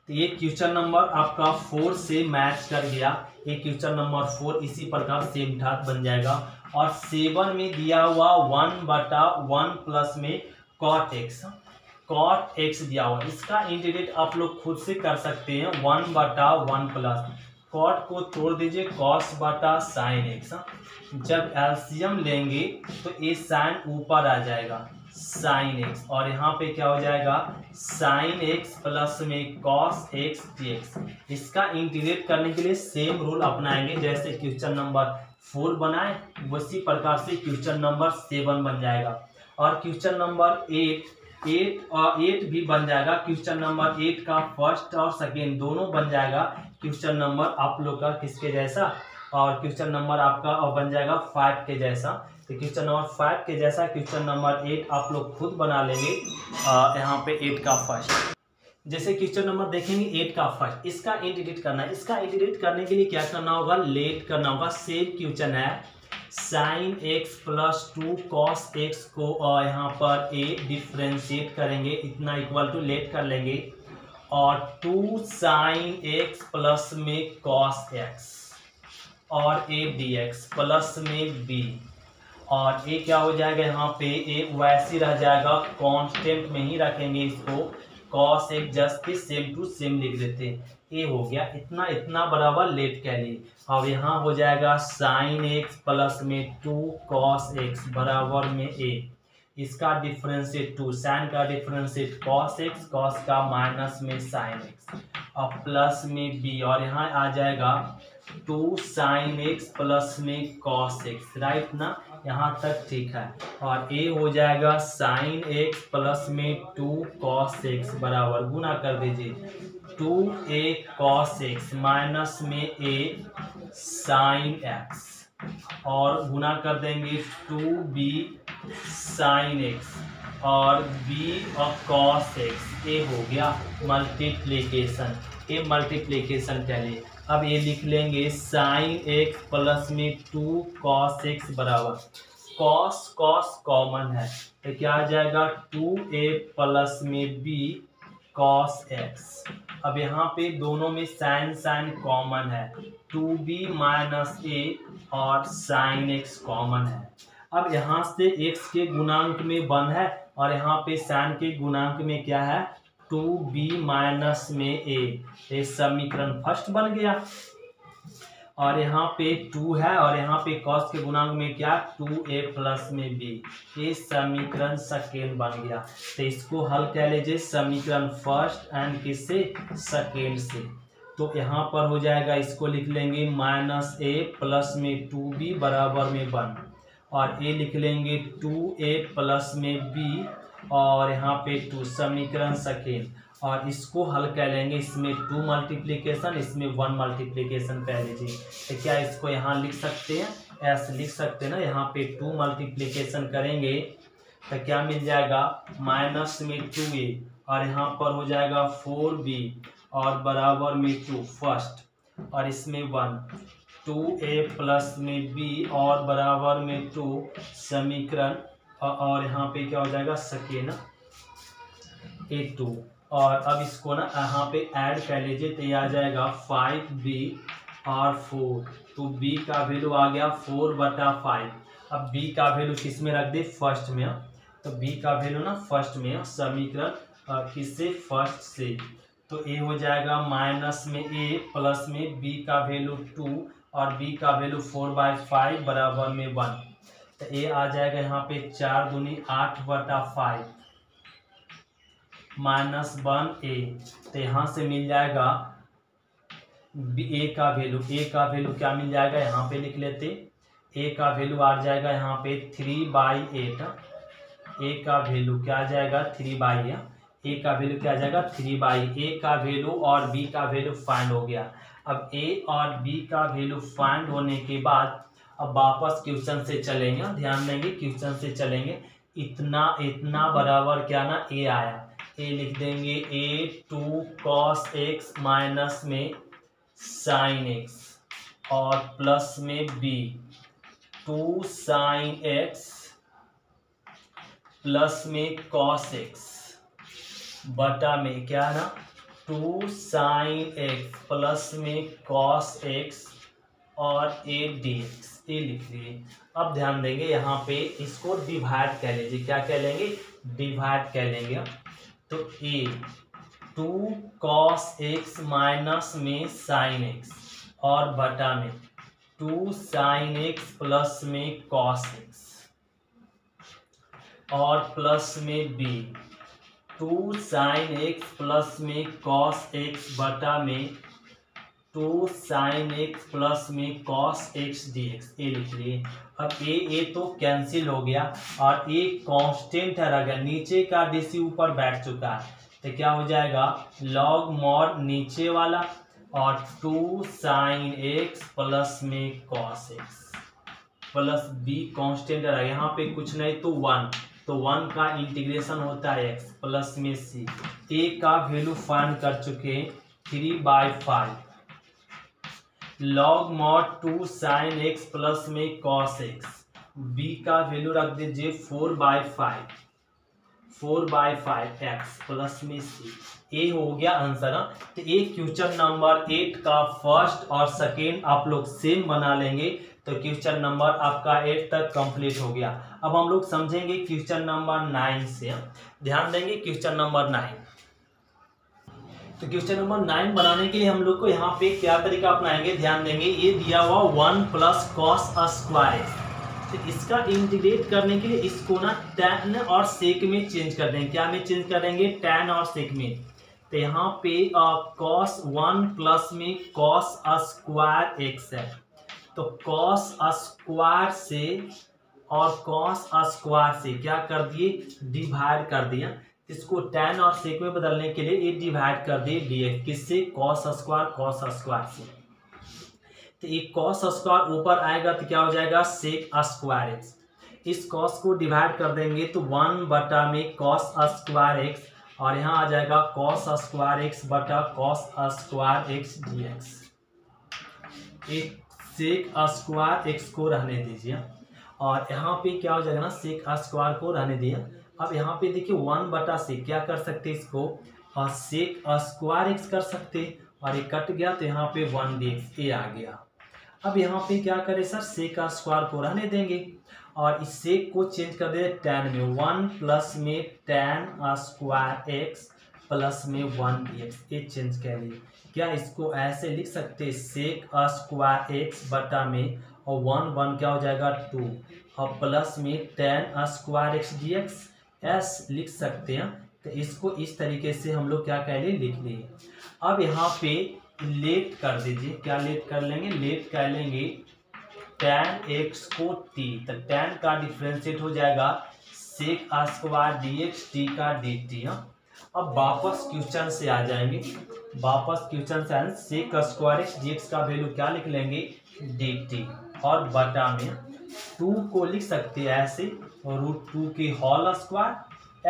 तो ये क्वेश्चन नंबर आपका 4 से मैच कर गया। ये क्वेश्चन नंबर 4 इसी प्रकार सेम ठाक बन जाएगा। और 7 में दिया हुआ 1/1 प्लस में cot x दिया हुआ। इसका इंटीग्रेट आप लोग खुद से कर सकते हैं। 1/1 प्लस cot को तोड़ दीजिए cos बटा sin x। जब एलसीएम लेंगे तो ये sin ऊपर आ जाएगा sin x, और यहाँ पे क्या हो जाएगा sin x प्लस में cos x dx। इसका इंटीग्रेट करने के लिए सेम रूल अपनाएंगे, जैसे क्वेश्चन नंबर 4 बनाए उसी प्रकार से क्वेश्चन नंबर 7 बन जाएगा। और क्वेश्चन नंबर 8 भी बन जाएगा। क्वेश्चन नंबर 8 का फर्स्ट और सेकेंड दोनों बन जाएगा क्वेश्चन नंबर आप लोग का किसके जैसा, और क्वेश्चन नंबर आपका बन जाएगा 5 के जैसा। तो क्वेश्चन नंबर 5 के जैसा क्वेश्चन नंबर 8 आप लोग खुद बना लेंगे। यहाँ पे 8 का फर्स्ट, जैसे क्वेश्चन नंबर देखेंगे 8 का फर्स्ट, इसका इंटीग्रेट करना है। इसका इंटीग्रेट करने के लिए क्या करना होगा, लेट करना होगा। सेम क्वेश्चन है sin x plus 2 cos x को यहाँ पर a डिफ्रेंशिएट करेंगे, इतना इक्वल टू लेट कर लेंगे, और 2 sin x प्लस में cos x और a dx प्लस में b, और ये क्या हो जाएगा यहाँ पे ए वैसे रह जाएगा, कांस्टेंट में ही रखेंगे इसको। cos x just same to same लिख देते हैं। ये हो गया, इतना बराबर लेट कह लिए। अब यहाँ हो जाएगा sin x प्लस में 2 cos x बराबर में a, इसका डिफरेंशिएट 2, sin का डिफरेंशिएट cos x, cos का माइनस में sin x और प्लस में b, और यहाँ आ जाएगा 2 sin x प्लस में cos x, राइट ना, यहाँ तक ठीक है। और a हो जाएगा sin x प्लस में 2 cos x बराबर, गुना कर दीजिए 2a cos x माइनस में a sin x, और गुना कर देंगे 2b sin x और b और cos x। ये हो गया मल्टीप्लिकेशन, ये मल्टीप्लिकेशन कह लिए। अब ये लिख लेंगे sin x प्लस में 2 cos x बराबर, cos कॉमन है तो क्या आ जाएगा 2a प्लस में b cos x। अब यहाँ पे दोनों में sin कॉमन है, 2b माइनस a और sin x कॉमन है। अब यहाँ से x के गुणांक में 1 है और यहाँ पे sin के गुणांक में क्या है 2b माइनस में a, ये समीकरण फर्स्ट बन गया। और यहाँ पे 2 है और यहाँ पे cos के गुणांक में क्या 2a प्लस में b, ये समीकरण सेकेंड बन गया। तो इसको हल कह लीजिए समीकरण फर्स्ट एंड किससे सेकेंड से। तो यहाँ पर हो जाएगा, इसको लिख लेंगे माइनस a प्लस में 2b बराबर में 1, और a लिख लेंगे 2a प्लस में b और यहाँ पे 2, समीकरण सेकेंड। और इसको हल कर लेंगे, इसमें 2 मल्टीप्लिकेशन इसमें 1 मल्टीप्लिकेशन कर लीजिए। तो क्या इसको यहाँ लिख सकते हैं, ऐसे लिख सकते हैं ना, यहाँ पे 2 मल्टीप्लिकेशन करेंगे तो क्या मिल जाएगा माइनस में 2a और यहाँ पर हो जाएगा 4b और बराबर में 2 फर्स्ट, और इसमें 1 2a प्लस में b और बराबर में 2 समीकरण, और यहाँ पे क्या हो जाएगा सेकेंड a 2। और अब इसको ना यहाँ पे ऐड कर लीजिए तो ये आ जाएगा 5b और 4, तो b का वैल्यू आ गया 4/5। अब b का वैल्यू किस में रख दे फर्स्ट में, तो b का वैल्यू ना फर्स्ट में, समीकरण किससे फर्स्ट से। तो a हो जाएगा माइनस में a प्लस में b का वैल्यू 2 और b का वैल्यू 4/5 बराबर में 1। तो a आ जाएगा यहाँ पे 4 दूनी 8/5 माइनस 1a, तो यहाँ से मिल जाएगा ए का वैल्यू क्या मिल जाएगा, यहाँ पे लिख लेते। ए का वैल्यू आ जाएगा यहाँ पे 3/8। ए का वैल्यू क्या आ जाएगा 3/8। ए का वैल्यू क्या आ जाएगा 3/8। ए का वैल्यू और बी का वैल्यू फाइंड हो गया। अब ए और बी का वैल्यू फाइंड होने के बाद अब वापस क्वेश्चन से चलेंगे, ध्यान देंगे क्वेश्चन से चलेंगे। इतना बराबर क्या ना ए आया, ए लिख देंगे ए 2 cos x माइनस में sin x और प्लस में b 2 sin x प्लस में cos x बटा में क्या है ना 2 sin x प्लस में cos x और a dx, ये लिख लिए। अब ध्यान देंगे यहाँ पे इसको डिवाइड कर लीजिए, क्या कह लेंगे डिवाइड कर लेंगे। तो a 2 cos x माइनस में sin x और बटा में 2 sin x प्लस में cos x और प्लस में b 2 sin x प्लस में cos x बटा में 2 sin x प्लस में cos x dx, ये लिख लिए। अब ए तो कैंसिल हो गया और ए कांस्टेंट रह गया, नीचे का डीसी ऊपर बैठ चुका है, तो क्या हो जाएगा log mod नीचे वाला और 2 sin x प्लस में cos x plus b constant रह गया, यहाँ पे कुछ नहीं तो 1, तो 1 का इंटीग्रेशन होता है x प्लस में c। a का वैल्यू फाइंड कर चुके हैं 3/5 log mod 2 sin x plus में cos x, b का वैल्यू रख दीजिए 4/5 x प्लस में c। ए हो गया आंसर। तो ये क्वेश्चन नंबर 8 का फर्स्ट और सेकेंड आप लोग सेम बना लेंगे तो क्वेश्चन नंबर आपका 8 तक कंप्लीट हो गया। अब हम लोग समझेंगे क्वेश्चन नंबर 9 से, ध्यान देंगे क्वेश्चन नंबर 9। तो क्वेश्चन नंबर 9 बनाने के लिए हम लोग को यहाँ पे क्या तरीका अपनाएंगे, ध्यान देंगे। ये दिया हुआ 1 प्लस cos स्क्वायर x, तो इसका इंटीग्रेट करने के लिए इसको ना tan और sec में चेंज कर देंगे। क्या में चेंज कर देंगे tan और sec में। तो यहाँ पे cos 1 प्लस में cos स्क्वायर x है, तो cos स्क्वायर से और cos स्क्वायर से क्या कर दिए डिवाइड कर दिया। इसको tan और sec में बदलने के लिए ये डिवाइड कर दिए dx, किससे cos स्क्वायर से। तो ये cos स्क्वायर ऊपर आएगा तो क्या हो जाएगा sec स्क्वायर x। इस cos को डिवाइड कर देंगे तो 1 बटा में cos स्क्वायर x और यहाँ आ जाएगा cos स्क्वायर x बटा cos स्क्वायर x dx। एक sec स्क्वायर x को रहने दीजिए और यहाँ पे क्या हो जाएगा ना sec स्क्वायर को रहने दिया। अब यहाँ पे देखिए 1 बटा से क्या कर सकते इसको और sec स्क्वायर x कर सकते और ये कट गया तो यहाँ पे 1 dx ये आ गया। अब यहाँ पे क्या करें सर sec स्क्वायर को रहने देंगे और इस sec को चेंज कर दे tan में 1 प्लस में tan स्क्वायर x प्लस में 1 dx, ये चेंज करिए। क्या इसको ऐसे लिख सकते sec स्क्वायर x बटा में और 1 क्या हो जाएगा 2 और प्लस में tan square x dx S लिख सकते हैं। तो इसको इस तरीके से हम लोग क्या कह लिए लिख लिए। अब यहाँ पे लेट कर दीजिए, क्या लेट कर लेंगे लेट कर लेंगे tan x को t, तो tan का डिफ्रेंशिएट हो जाएगा sec स्क्वायर dx t का dt। अब वापस क्वेश्चन से आ जाएंगे, वापस क्वेश्चन से आए sec स्क्वायर x dx का वैल्यू क्या लिख लेंगे dt और बटा में 2 को लिख सकते हैं ऐसे और √2 के होल स्क्वायर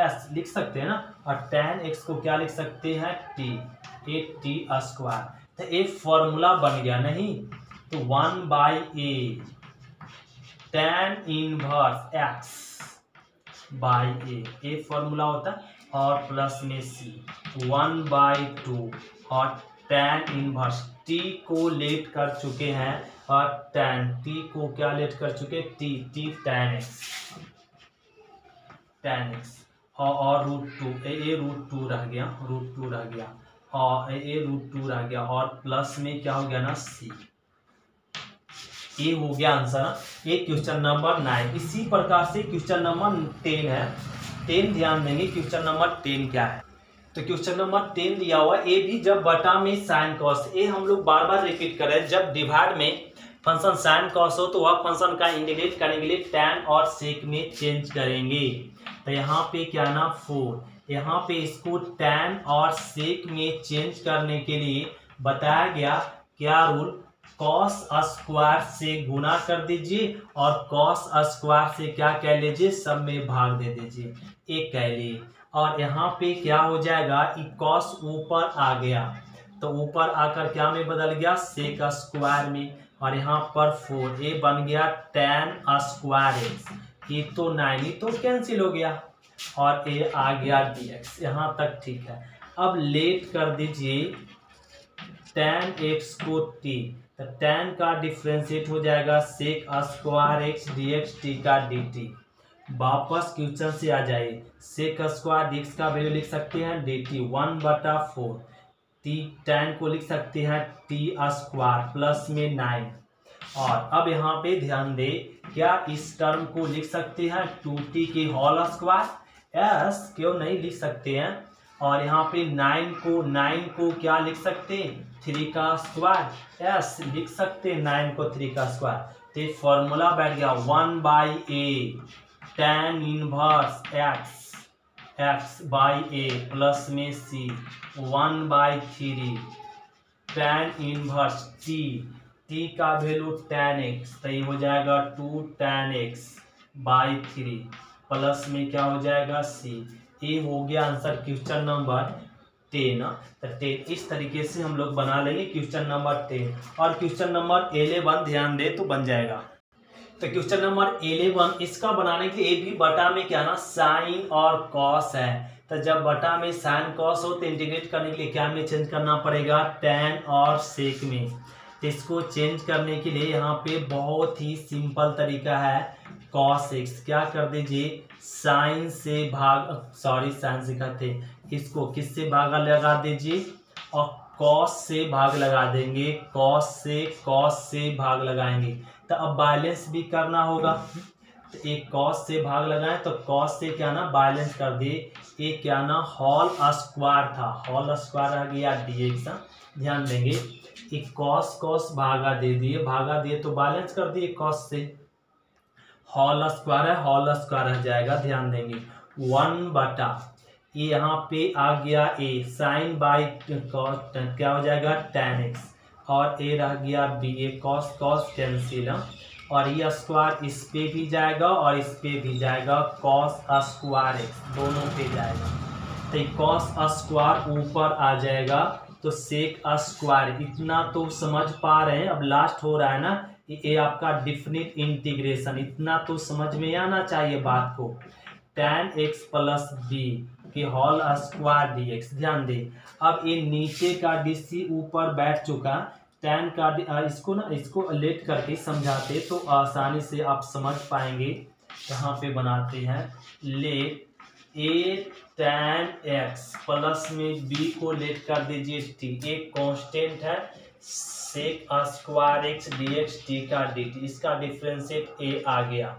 s लिख सकते हैं ना और tan x को क्या लिख सकते हैं t, ये t स्क्वायर। तो एक फॉर्मूला बन गया नहीं तो 1/a tan inverse x by a, ये फॉर्मूला होता है और प्लस में c 1/2 और tan इनवर्स t को लेट कर चुके हैं और tan t को क्या लेट कर चुके t tan x और √2 ये √2 रह गया और ये √2 रह गया और प्लस में क्या हो गया ना c, ये हो गया आंसर। ये क्वेश्चन नंबर 9। इसी प्रकार से क्वेश्चन नंबर 10 है। 10 ध्यान देंगे क्वेश्चन नंबर 10 क्या है। तो क्वेश्चन नंबर 10 दिया हुआ ए भी जब बटा में साइन कॉस, ये हम लोग बार बार रिपीट कर रहे हैं। जब डिवाइड में फंक्शन साइन कॉस हो तो वह फंक्शन का इंटीग्रेट करने के लिए tan और sec में चेंज करेंगे। तो यहाँ पे क्या ना 4, यहाँ पे इसको tan और sec में चेंज करने के लिए बताया गया क्या रूल, cos स्क्वायर से गुना कर दीजिए और cos स्क्वायर से क्या कह लीजिए, सब में भाग दे दीजिए, एक कह लिए। और यहाँ पे क्या हो जाएगा, cos ऊपर आ गया तो ऊपर आकर क्या में बदल गया, sec स्क्वायर में। और यहाँ पर 4 ये बन गया tan स्क्वायर एक्स, ये तो 9 ही तो कैंसिल हो गया और ये आ गया dx, यहाँ तक ठीक है। अब लेट कर दीजिए tan x को t, तो tan का डिफ्रेंशिएट हो जाएगा sec square X dx t का dt। वापस क्वेश्चन से आ जाइए, sec स्क्वायर dx का वैल्यू लिख सकते हैं dt 1/4, tan को लिख सकते हैं t स्क्वायर प्लस में 9। और अब यहाँ पे ध्यान दे, क्या इस टर्म को लिख सकते हैं 2t के होल स्क्वायर, यस क्यों नहीं लिख सकते हैं। और यहाँ पे 9 को क्या लिख सकते हैं, 3 का स्क्वायर, यस लिख सकते हैं 9 को 3 का स्क्वायर। तो फॉर्मूला बैठ गया 1/a tan inverse x by A plus में c 1/3 tan इनवर्स t का वैल्यू tan x, तो ये हो जाएगा 2 tan x बाई 3 प्लस में क्या हो जाएगा c। ये हो गया आंसर क्वेश्चन नंबर 10। तो 10 इस तरीके से हम लोग बना लेंगे क्वेश्चन नंबर 10। और क्वेश्चन नंबर 11 ध्यान दे तो बन जाएगा। तो क्वेश्चन नंबर 11 इसका बनाने के लिए भी बटा में क्या ना साइन और कॉस है। तो जब बटा में साइन कॉस हो तो इंटीग्रेट करने के लिए क्या में चेंज करना पड़ेगा, tan और sec में। तो इसको चेंज करने के लिए यहाँ पे बहुत ही सिंपल तरीका है, cos x क्या कर दीजिए, साइन से भाग, साइन से कहते, इसको किससे भागा लगा दीजिए और cos से भाग लगा देंगे, cos से भाग लगाएंगे। तो अब बैलेंस भी करना होगा, तो एक cos से भाग लगाएं तो cos से क्या ना बैलेंस कर दिए, ये क्या ना होल स्क्वायर था, होल स्क्वायर आ गया dx। ध्यान देंगे एक cos भागा दे दिए तो बैलेंस कर दिए cos से, होल स्क्वायर है, होल स्क्वायर रह जाएगा। ध्यान देंगे 1/, ये यहाँ पे आ गया a साइन बाई क्या हो जाएगा tan x, और a रह गया b, ए cos कैंसिल, और ये स्क्वायर इस पे भी जाएगा और इस पे भी जाएगा, cos स्क्वायर x दोनों पे जाएगा। तो cos स्क्वायर ऊपर आ जाएगा तो sec स्क्वायर, इतना तो समझ पा रहे हैं। अब लास्ट हो रहा है ना, ये आपका डिफिनिट इंटीग्रेशन, इतना तो समझ में आना चाहिए बात को, tan x प्लस b के होल स्क्वायर dx। ध्यान दे अब ये नीचे का dc ऊपर बैठ चुका, tan का इसको लेट करके समझाते तो आसानी से आप समझ पाएंगे। यहाँ पे बनाते हैं, let a tan x plus में b को लेट कर दीजिए t, एक कांस्टेंट है sec square x dx t का dt, इसका डिफरेंशिएट a आ गया,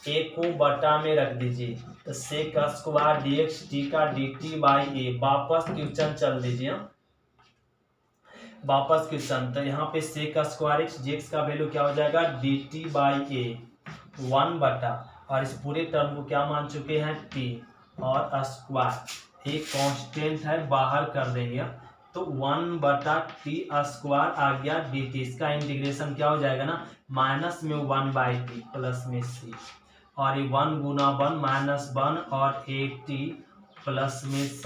a को बटा में रख दीजिए तो sec स्क्वायर dx t का dt बाई a। वापस क्वेश्चन चल दीजिए, वापस क्वेश्चन, तो यहाँ पे sec स्क्वायर x dx का वैल्यू क्या हो जाएगा, dt बाई a 1/, और इस पूरे टर्म को क्या मान चुके हैं t, और स्क्वायर एक कांस्टेंट है बाहर कर देंगे तो 1/t स्क्वायर आ गया dt। इसका इंटीग्रेशन क्या हो जाएगा ना, माइनस में 1/t प्लस में c, और ये 1 गुना 1 -1 और 8t प्लस में c,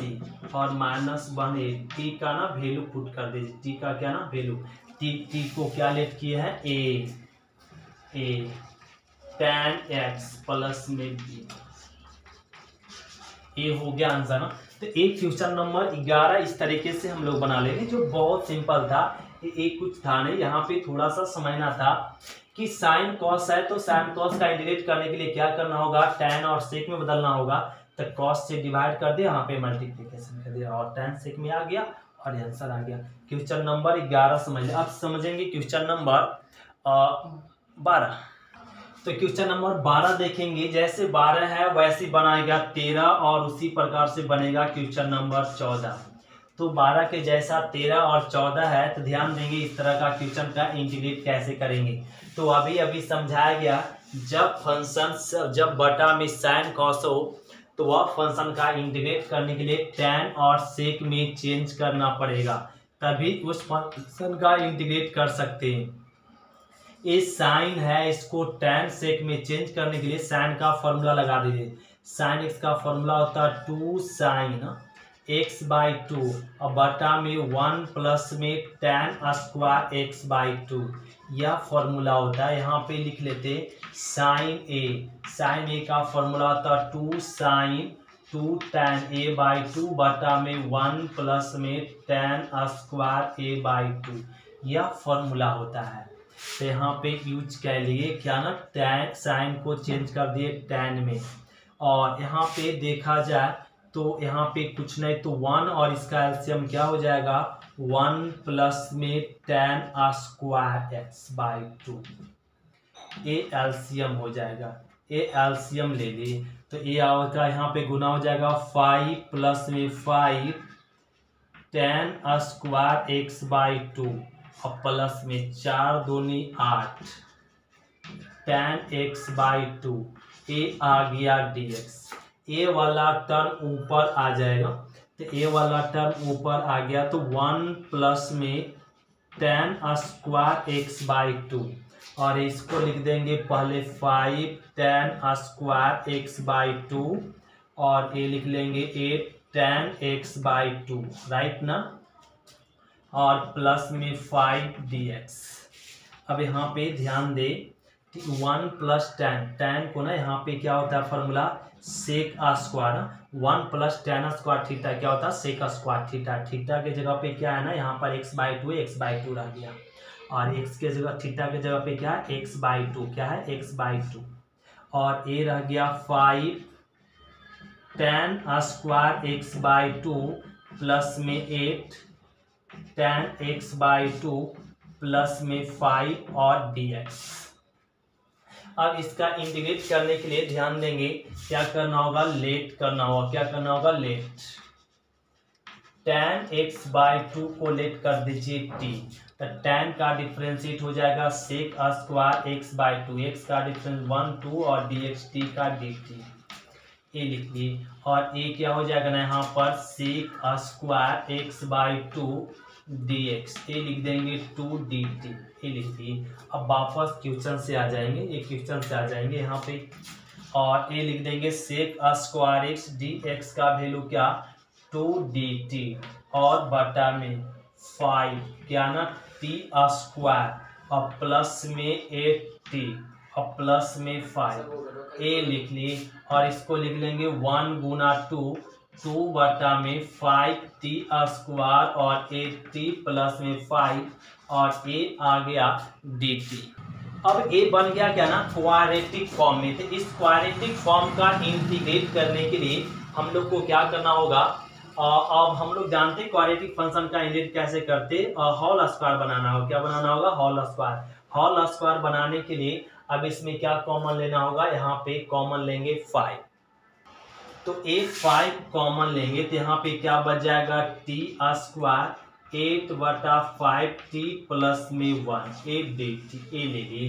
और -1 t का ना वैल्यू पुट कर दीजिए, t का क्या ना वैल्यू, t को क्या लेट किया है a tan x प्लस में b, ये हो गया आंसर ना। तो एक क्वेश्चन नंबर 11 इस तरीके से हम लोग बना लेंगे, जो बहुत सिंपल था, एक कुछ था नहीं, यहाँ पे थोड़ा सा समझना था कि साइन कॉस है तो साइन कॉस का इंटीग्रेट करने के लिए क्या करना होगा, tan और sec में बदलना होगा। तो cos से डिवाइड कर दिया, यहाँ पे मल्टीप्लिकेशन कर दिया और tan sec में आ गया और आंसर आ गया। क्वेश्चन नंबर 11 समझ, अब समझेंगे क्वेश्चन नंबर 12। तो क्वेश्चन नंबर 12 देखेंगे। जैसे 12 है वैसे बनाएगा 13 और उसी प्रकार से बनेगा क्वेश्चन नंबर 14। तो 12 के जैसा 13 और 14 है, तो ध्यान देंगे इस तरह का क्वेश्चन का इंटीग्रेट कैसे करेंगे। तो अभी समझाया गया, जब बटा में साइन कॉस हो तो वह फंक्शन का इंटीग्रेट करने के लिए tan और sec में चेंज करना पड़ेगा, तभी उस फंक्शन का इंटीग्रेट कर सकते हैं। ये साइन है, इसको tan sec में चेंज करने के लिए साइन का फॉर्मूला लगा दीजिए। साइन x का फॉर्मूला होता है 2 sin x/2 और बटा में 1 प्लस में tan स्क्वायर x/2, यह फॉर्मूला होता है। यहाँ पे लिख लेते साइन ए का फॉर्मूला होता है 2 sin 2 tan a/2 बटा में 1 प्लस में tan स्क्वायर a/2, यह फॉर्मूला होता है। तो यहाँ पे यूज कर लिए क्या ना, tan साइन को चेंज कर दिए tan में, और यहाँ पे देखा जाए तो यहाँ पे कुछ नहीं तो 1 और इसका एलसीएम क्या हो जाएगा, 1 प्लस में tan स्क्वायर x/2, ये एलसीएम हो जाएगा। ये एलसीएम ले लिए तो ये आएगा, यहाँ पे गुना हो जाएगा 5 प्लस में 5 tan स्क्वायर x/2 और प्लस में 4 दूनी 8 tan x/2, ये आ गया dx। ए वाला टर्म ऊपर आ जाएगा, तो ए वाला टर्म ऊपर आ गया तो 1 प्लस में tan स्क्वायर x/2, और इसको लिख देंगे पहले 5 tan स्क्वायर x/2 और ये लिख लेंगे 8 tan x/2, राइट ना, और प्लस में 5 dx। अब यहाँ पे ध्यान दे 1 प्लस tan को ना यहाँ पे क्या होता है formula sec square, 1 plus tan square theta क्या होता है सेक स्क्वायर थीटा। थीटा के जगह पे क्या है ना, यहाँ पर x/2 x/2 रह गया, और x के जगह थीटा के जगह पे क्या है x/2, क्या है x/2, और ये रह गया 5 tan स्क्वायर x/2 प्लस में 8 tan x/2 प्लस में 5 और dx। अब इसका इंटीग्रेट करने के लिए ध्यान देंगे क्या करना होगा, लेट करना होगा। क्या करना होगा, लेट tan x/2 को लेट कर दीजिए t, तो tan का डिफरेंशिएट हो जाएगा sec स्क्वायर x/2, x का डिफरेंस 1 2 और dx t का dt, ये लिख लिए, और ये क्या हो जाएगा ना यहाँ पर sec स्क्वायर x/2 dx, ये लिख देंगे 2 dt, ये लिख दिए। अब वापस क्वेश्चन से आ जाएंगे, ये क्वेश्चन से आ जाएंगे यहाँ पे, और ये लिख देंगे sec स्क्वायर x dx का वैल्यू क्या 2 dt और बटा में 5 क्या ना t स्क्वायर और प्लस में 8t और प्लस में 5, ये लिख लिए, और इसको लिख लेंगे 1 गुना 2 बटा में 5t स्क्वायर और 8t प्लस में 5 और ये आ गया dt। अब ये बन गया क्या ना क्वाड्रेटिक फॉर्म में। तो इस क्वाड्रेटिक फॉर्म का इंटीग्रेट करने के लिए हम लोग को क्या करना होगा, अब हम लोग जानते हैं क्वाड्रेटिक फंक्शन का इंटीग्रेट कैसे करते, होल स्क्वायर बनाना होगा। क्या बनाना होगा, होल स्क्वायर। होल स्क्वायर बनाने के लिए अब इसमें क्या कॉमन लेना होगा, यहाँ पे कॉमन लेंगे 5, तो ए 5 कॉमन लेंगे तो यहाँ पे क्या बच जाएगा t स्क्वायर 8 बटा 5t प्लस में 1 8 dt, ए ले लिए,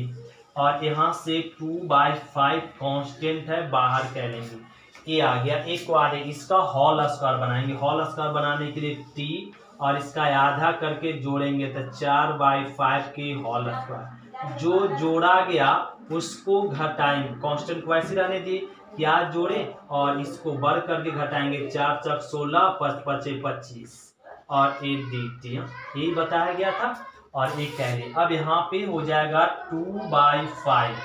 और यहाँ से 2/5 कांस्टेंट है बाहर कह लेंगे, ये आ गया। एक क्वाड्रेटिक इसका होल स्क्वायर बनाएंगे। होल स्क्वायर बनाने के लिए t और इसका आधा करके जोड़ेंगे तो 4/5 के होल स्क्वायर, जो जोड़ा गया उसको घटाएंगे, कांस्टेंट को ऐसे रहने दिए, क्या जोड़े और इसको बढ़ करके घटाएंगे, 4 × 16 5 × 25 और 8 dt, यही बताया गया था। और एक कह रहे अब यहाँ पे हो जाएगा 2/5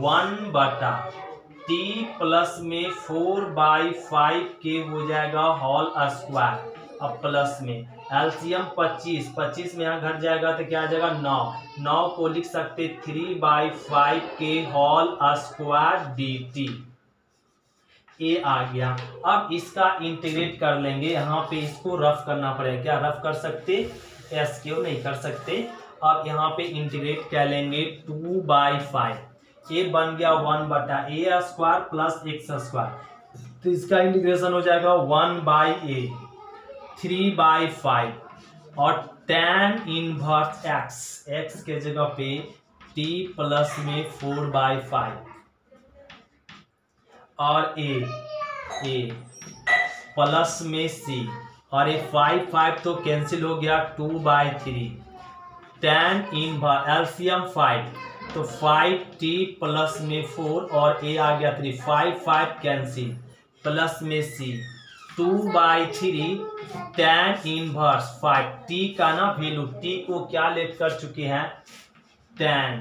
1 बटा t प्लस में 4/5 के हो जाएगा होल स्क्वायर, अब प्लस में एलसीएम 25 में यहाँ घट जाएगा तो क्या आ जाएगा 9 को लिख सकते 3/5 के होल स्क्वायर dt, ये आ गया। अब इसका इंटीग्रेट कर लेंगे, यहाँ पे इसको रफ करना पड़ेगा। क्या रफ कर सकते, एस क्यों नहीं कर सकते। अब यहाँ पे इंटीग्रेट कर लेंगे 2/5, ए बन गया 1/a² प्लस x², तो इसका इंटीग्रेशन हो जाएगा 1/a 3/5 और tan इनवर्स x के जगह पे t प्लस में 4/5 और a प्लस में c और ये 5 तो कैंसिल हो गया 2/3 tan इनवर्स एलसीएम 5 तो 5t प्लस में 4 और a आ गया 3 5 कैंसिल प्लस में c 2/3 tan इनवर्स 5 t का ना वैल्यू t को क्या लेट कर चुके हैं tan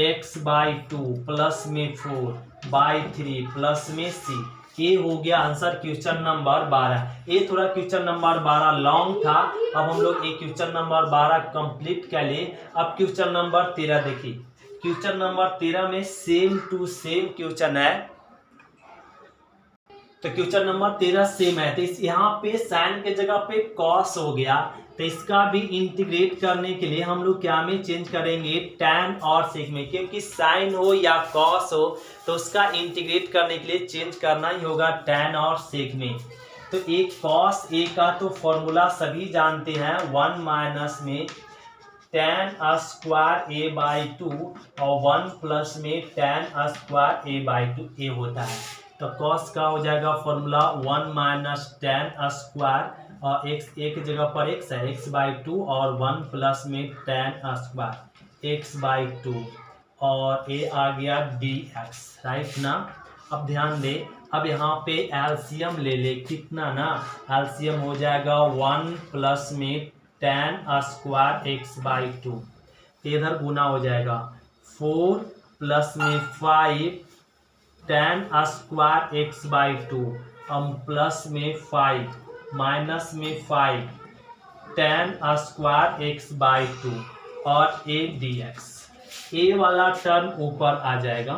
x/2 प्लस में 4/3 प्लस में c। ये हो गया आंसर क्वेश्चन नंबर 12। ये थोड़ा क्वेश्चन नंबर 12 लॉन्ग था, अब हम लोग ये क्वेश्चन नंबर 12 कंप्लीट कर लिए। अब क्वेश्चन नंबर 13 देखिए, क्वेश्चन नंबर 13 में सेम टू सेम क्वेश्चन है। तो क्वेश्चन नंबर 13 सेम है, तो यहाँ पे साइन के जगह पे कॉस हो गया, तो इसका भी इंटीग्रेट करने के लिए हम लोग क्या में चेंज करेंगे tan और सेक में, क्योंकि साइन हो या कॉस हो तो उसका इंटीग्रेट करने के लिए चेंज करना ही होगा tan और सेक में। तो एक कॉस ए का तो फॉर्मूला सभी जानते हैं 1 माइनस में tan² a/2 और 1 प्लस में tan² a/2 a होता है। तो cos का हो जाएगा फॉर्मूला 1 माइनस tan² और x एक जगह पर x है x/2 और 1 प्लस में tan² x/2 और a आ गया dx, राइट ना। अब ध्यान दे, अब यहाँ पे एलसीएम ले ले, कितना ना एलसीएम हो जाएगा 1 प्लस में tan² x/2, इधर गुना हो जाएगा 4 प्लस में 5 tan² x/2 हम प्लस में 5 माइनस में 5 tan² x/2 और a dx। a वाला टर्म ऊपर आ जाएगा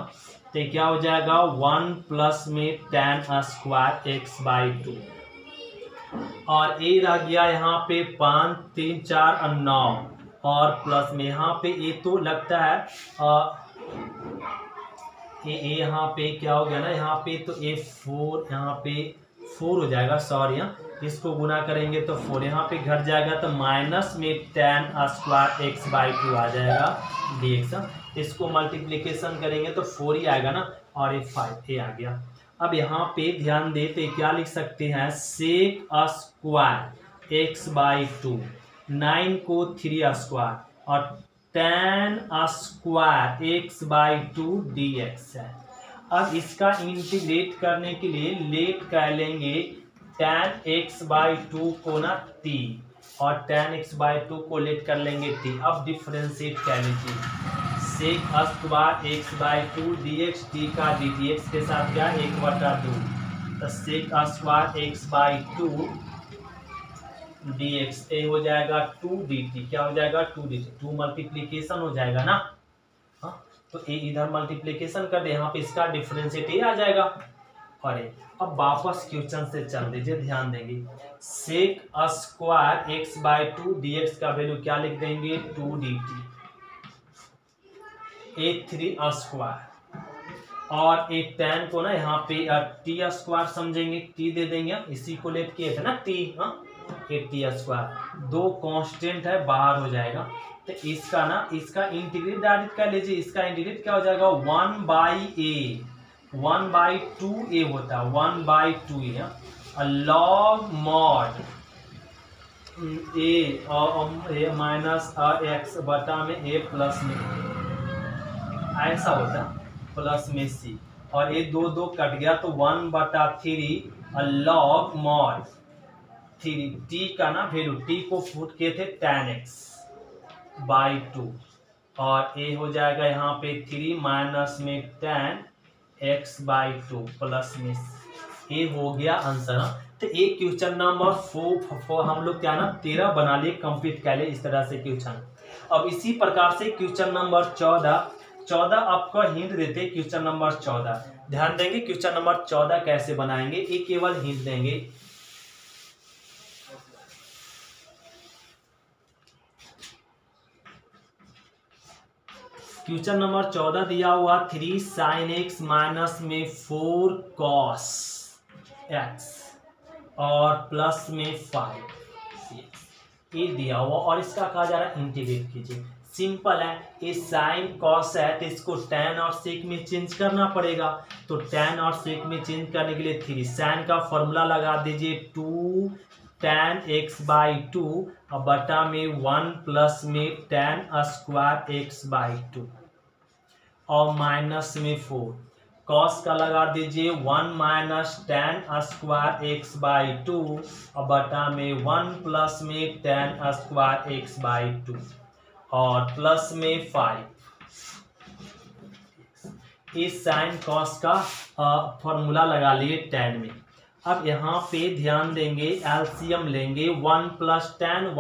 तो क्या हो जाएगा 1 प्लस में tan² x/2 और a रह गया यहाँ पे 5 3 4 और 9 और प्लस में यहाँ पे a तो लगता है ए यहाँ पे क्या हो गया ना, यहाँ पे तो a 4 यहाँ पे 4 हो जाएगा, सॉरी इसको गुना करेंगे तो 4 यहाँ पे घट जाएगा तो माइनस में tan² x/2 आ जाएगा dx। इसको मल्टीप्लिकेशन करेंगे तो 4 ही आएगा ना और ये 5 a आ गया। अब यहाँ पे ध्यान दे तो क्या लिख सकते हैं sec² x/2 9 को 3² और tan² x/2 dx है। अब इसका इंटीग्रेट करने के लिए लेट कर लेंगे tan x/2 को ना t और tan x/2 को लेट कर लेंगे t। अब डिफरेंशिएट कर लीजिए sec² x/2 dx t का dx के साथ क्या 1/2 तो sec² x/2 dx ए हो जाएगा 2 dt, क्या हो जाएगा 2 dt, 2 मल्टीप्लीकेशन हो जाएगा ना, हाँ तो ए इधर मल्टीप्लीकेशन कर दे, यहाँ पे इसका डिफरेंशिएट ए आ जाएगा। और अब वापस क्वेश्चन से चल दीजिए, ध्यान देंगे sec² x/2 dx का वैल्यू क्या लिख देंगे 2 dt a 3² और एक tan को ना यहाँ पे t² समझेंगे, t दे देंगे, इसी को लेट किए थे ना t, हाँ t², 2 कांस्टेंट है बाहर हो जाएगा तो इसका ना इसका इंटीग्रेट डायरेक्ट कर लीजिए, इसका इंटीग्रेट क्या हो जाएगा 1/2a होता है 1/2a log mod a minus x बटा में a प्लस में ऐसा होता प्लस में c और ये 2 2 कट गया तो 1/3 log mod 3 t का ना वैल्यू t को फुट किए थे tan x/2 और a हो जाएगा यहाँ पे 3 माइनस में tan x/2 प्लस में a हो गया आंसर। तो एक क्वेश्चन नंबर 4 हम लोग क्या ना 13 बना लिए, कंप्लीट कर लिए इस तरह से क्वेश्चन। अब इसी प्रकार से क्वेश्चन नंबर 14 आपका हिंट देते क्वेश्चन नंबर 14, ध्यान देंगे क्वेश्चन नंबर 14 कैसे बनाएंगे, ये केवल हिंट देंगे। क्वेश्चन नंबर 14 दिया हुआ 3 sin x माइनस में 4 cos x और प्लस में 5 ये दिया हुआ और इसका कहा जा रहा है इंटीग्रेट कीजिए। सिंपल है, ये साइन कॉस है तो इसको tan और sec में चेंज करना पड़ेगा। तो tan और sec में चेंज करने के लिए 3 साइन का फॉर्मूला लगा दीजिए 2 tan x/2 और बटा में 1 प्लस में tan स्क्वायर x/2 और माइनस में 4 कॉस का लगा दीजिए 1 माइनस tan स्क्वायर x/2 और बटा में 1 प्लस में tan स्क्वायर x/2 और प्लस में 5। इस साइन कॉस का फॉर्मूला लगा लिए tan में। अब यहाँ पे ध्यान देंगे, एलसीएम लेंगे 1 प्लस tan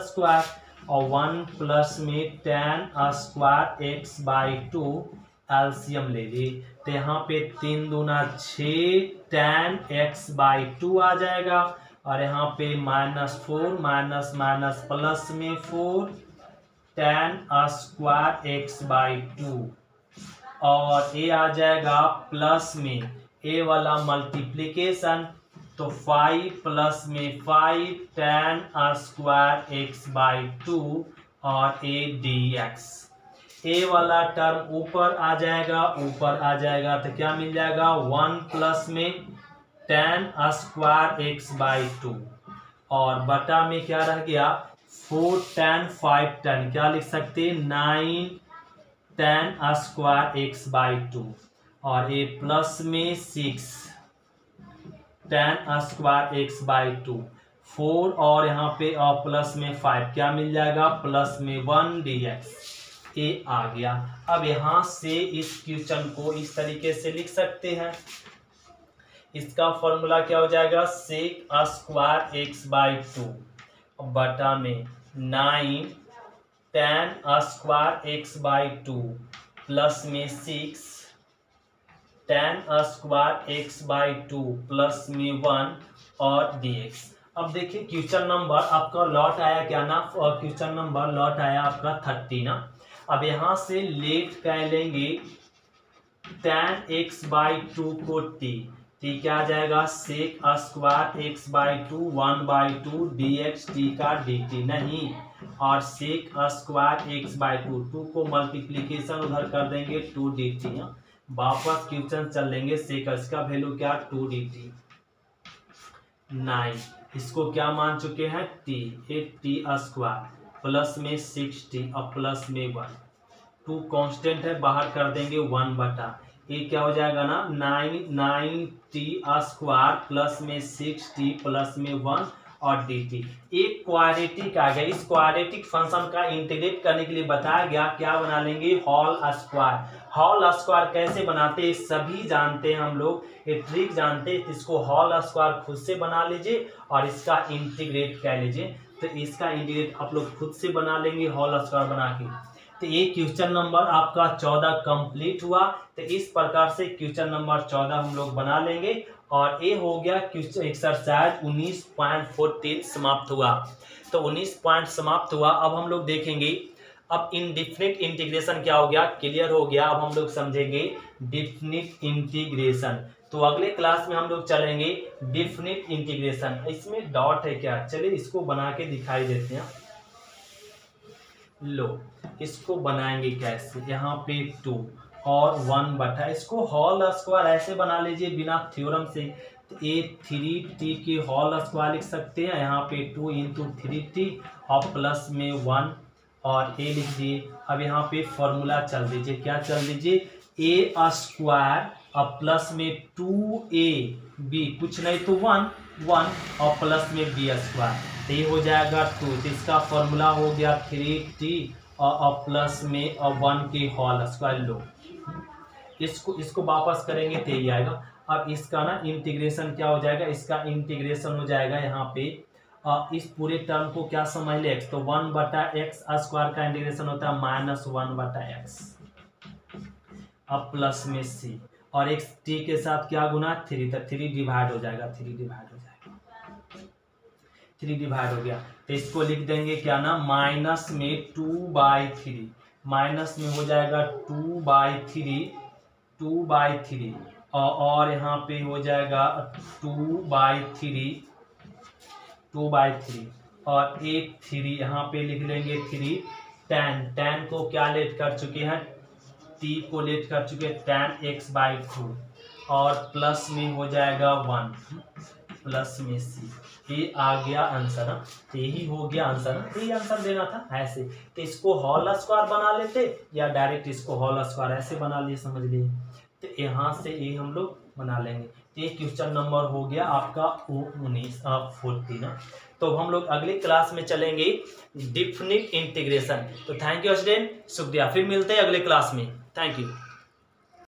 स्क्वायर और 1 प्लस में tan स्क्वायर x/2 एलसीएम ले ली तो यहाँ पे 3 दूना 6 tan x/2 आ जाएगा और यहाँ पे -4 माइनस माइनस प्लस में 4 tan स्क्वायर x/2 और ये आ जाएगा प्लस में ए वाला मल्टीप्लिकेशन तो 5 प्लस में 5 tan स्क्वायर x/2 और a dx। ए वाला टर्म ऊपर आ जाएगा तो क्या मिल जाएगा 1 प्लस में tan स्क्वायर x/2 और बटा में क्या रह गया 4 tan 5 tan क्या लिख सकते 9 tan स्क्वायर x/2 और ये प्लस में 6 tan स्क्वायर x/2 4 और यहाँ पे और प्लस में 5 क्या मिल जाएगा प्लस में 1 dx। ये आ गया। अब यहाँ से इस क्वेश्चन को इस तरीके से लिख सकते हैं। इसका फॉर्मूला क्या हो जाएगा sec स्क्वायर x/2 बटा में 9 tan स्क्वायर x/2 प्लस में 6 tan स्क्वायर x/2 प्लस में 1 और dx। अब देखिए क्वेश्चन नंबर आपका लॉट आया क्या ना, क्वेश्चन नंबर लॉट आया आपका 30 ना। अब यहाँ से लेट कर लेंगे tan x/2 को t क्या आ जाएगा sec square x/2 1/2 dx t का dt नहीं और sec स्क्वायर x/2 2 को मल्टीप्लीकेशन उधर कर देंगे 2 dt। वापस क्वेश्चन चल लेंगे sec का वैल्यू क्या 2 dt 9 इसको क्या मान चुके हैं t 8t स्क्वायर प्लस में 6t और प्लस में 1 2 कांस्टेंट है बाहर कर देंगे 1 बटा ये क्या हो जाएगा ना 9t स्क्वायर प्लस में 6t प्लस में 1 और dt। एक क्वाड्रेटिक आ गया। इस क्वाड्रेटिक फंक्शन का इंटीग्रेट करने के लिए बताया गया क्या बना लेंगे होल स्क्वायर। होल स्क्वायर कैसे बनाते हैं सभी जानते हैं हम लोग, ये ट्रिक जानते हैं। इसको होल स्क्वायर खुद से बना लीजिए और इसका इंटीग्रेट कर लीजिए। तो इसका इंटीग्रेट आप लोग खुद से बना लेंगे होल स्क्वायर बना के। तो ये क्वेश्चन नंबर आपका 14 कंप्लीट हुआ। तो इस प्रकार से क्वेश्चन नंबर 14 हम लोग बना लेंगे और ये हो गया क्वेश्चन एक्सरसाइज 19.14 समाप्त हुआ। तो 19 पॉइंट समाप्त हुआ। अब हम लोग देखेंगे अब इनडिफिनिट इंटीग्रेशन क्या हो गया, क्लियर हो गया। अब हम लोग समझेंगे डिफिनिट इंटीग्रेशन। तो अगले क्लास में हम लोग चलेंगे डिफिनिट इंटीग्रेशन। इसमें डॉट है क्या, चलिए इसको बना के दिखाई देते हैं। लो इसको बनाएंगे कैसे, यहाँ पे 2 और 1 बटा इसको होल स्क्वायर ऐसे बना लीजिए बिना थ्योरम से। तो ये 3t के होल स्क्वायर लिख सकते हैं, यहाँ पे 2 × 3t और प्लस में 1 और a लिख दिए। अब यहाँ पे फॉर्मूला चल दीजिए, क्या चल दीजिए a स्क्वायर और प्लस में 2ab कुछ नहीं तो 1 और प्लस में b स्क्वायर तो ये हो जाएगा 2। तो इसका फॉर्मूला हो गया 3t और प्लस में 1 के होल स्क्वायर। लो इसको वापस करेंगे तो ये आएगा। अब इसका ना इंटीग्रेशन क्या हो जाएगा, इसका इंटीग्रेशन हो जाएगा यहाँ पे इस पूरे टर्म को क्या समझ ले x, तो 1 बटा एक्स स्क्वायर का इंटीग्रेशन होता है -1 बटा एक्स अब प्लस में c और x t के साथ क्या गुना 3, तो 3 डिवाइड हो जाएगा 3 डिवाइड हो गया। तो इसको लिख देंगे क्या ना -2/3 माइनस में हो जाएगा 2/3 और यहाँ पे हो जाएगा 2/3 और एक 3 यहाँ पे लिख लेंगे 3। tan को क्या लेट कर चुके हैं, t को लेट कर चुके हैं, tan x/2 और प्लस में हो जाएगा 1 प्लस में c। ये आ गया आंसर। यही हो गया आंसर। यही आंसर देना था। ऐसे तो इसको होल स्क्वायर बना लेते या डायरेक्ट इसको होल स्क्वायर ऐसे बना लिए, समझ लिए। तो यहाँ से ये हम लोग बना लेंगे। तो ये क्वेश्चन नंबर हो गया आपका 14। तो हम लोग अगली क्लास में चलेंगे डेफिनिट इंटीग्रेशन। तो थैंक यू स्टूडेंट, शुक्रिया। फिर मिलते हैं अगले क्लास में। Thank you.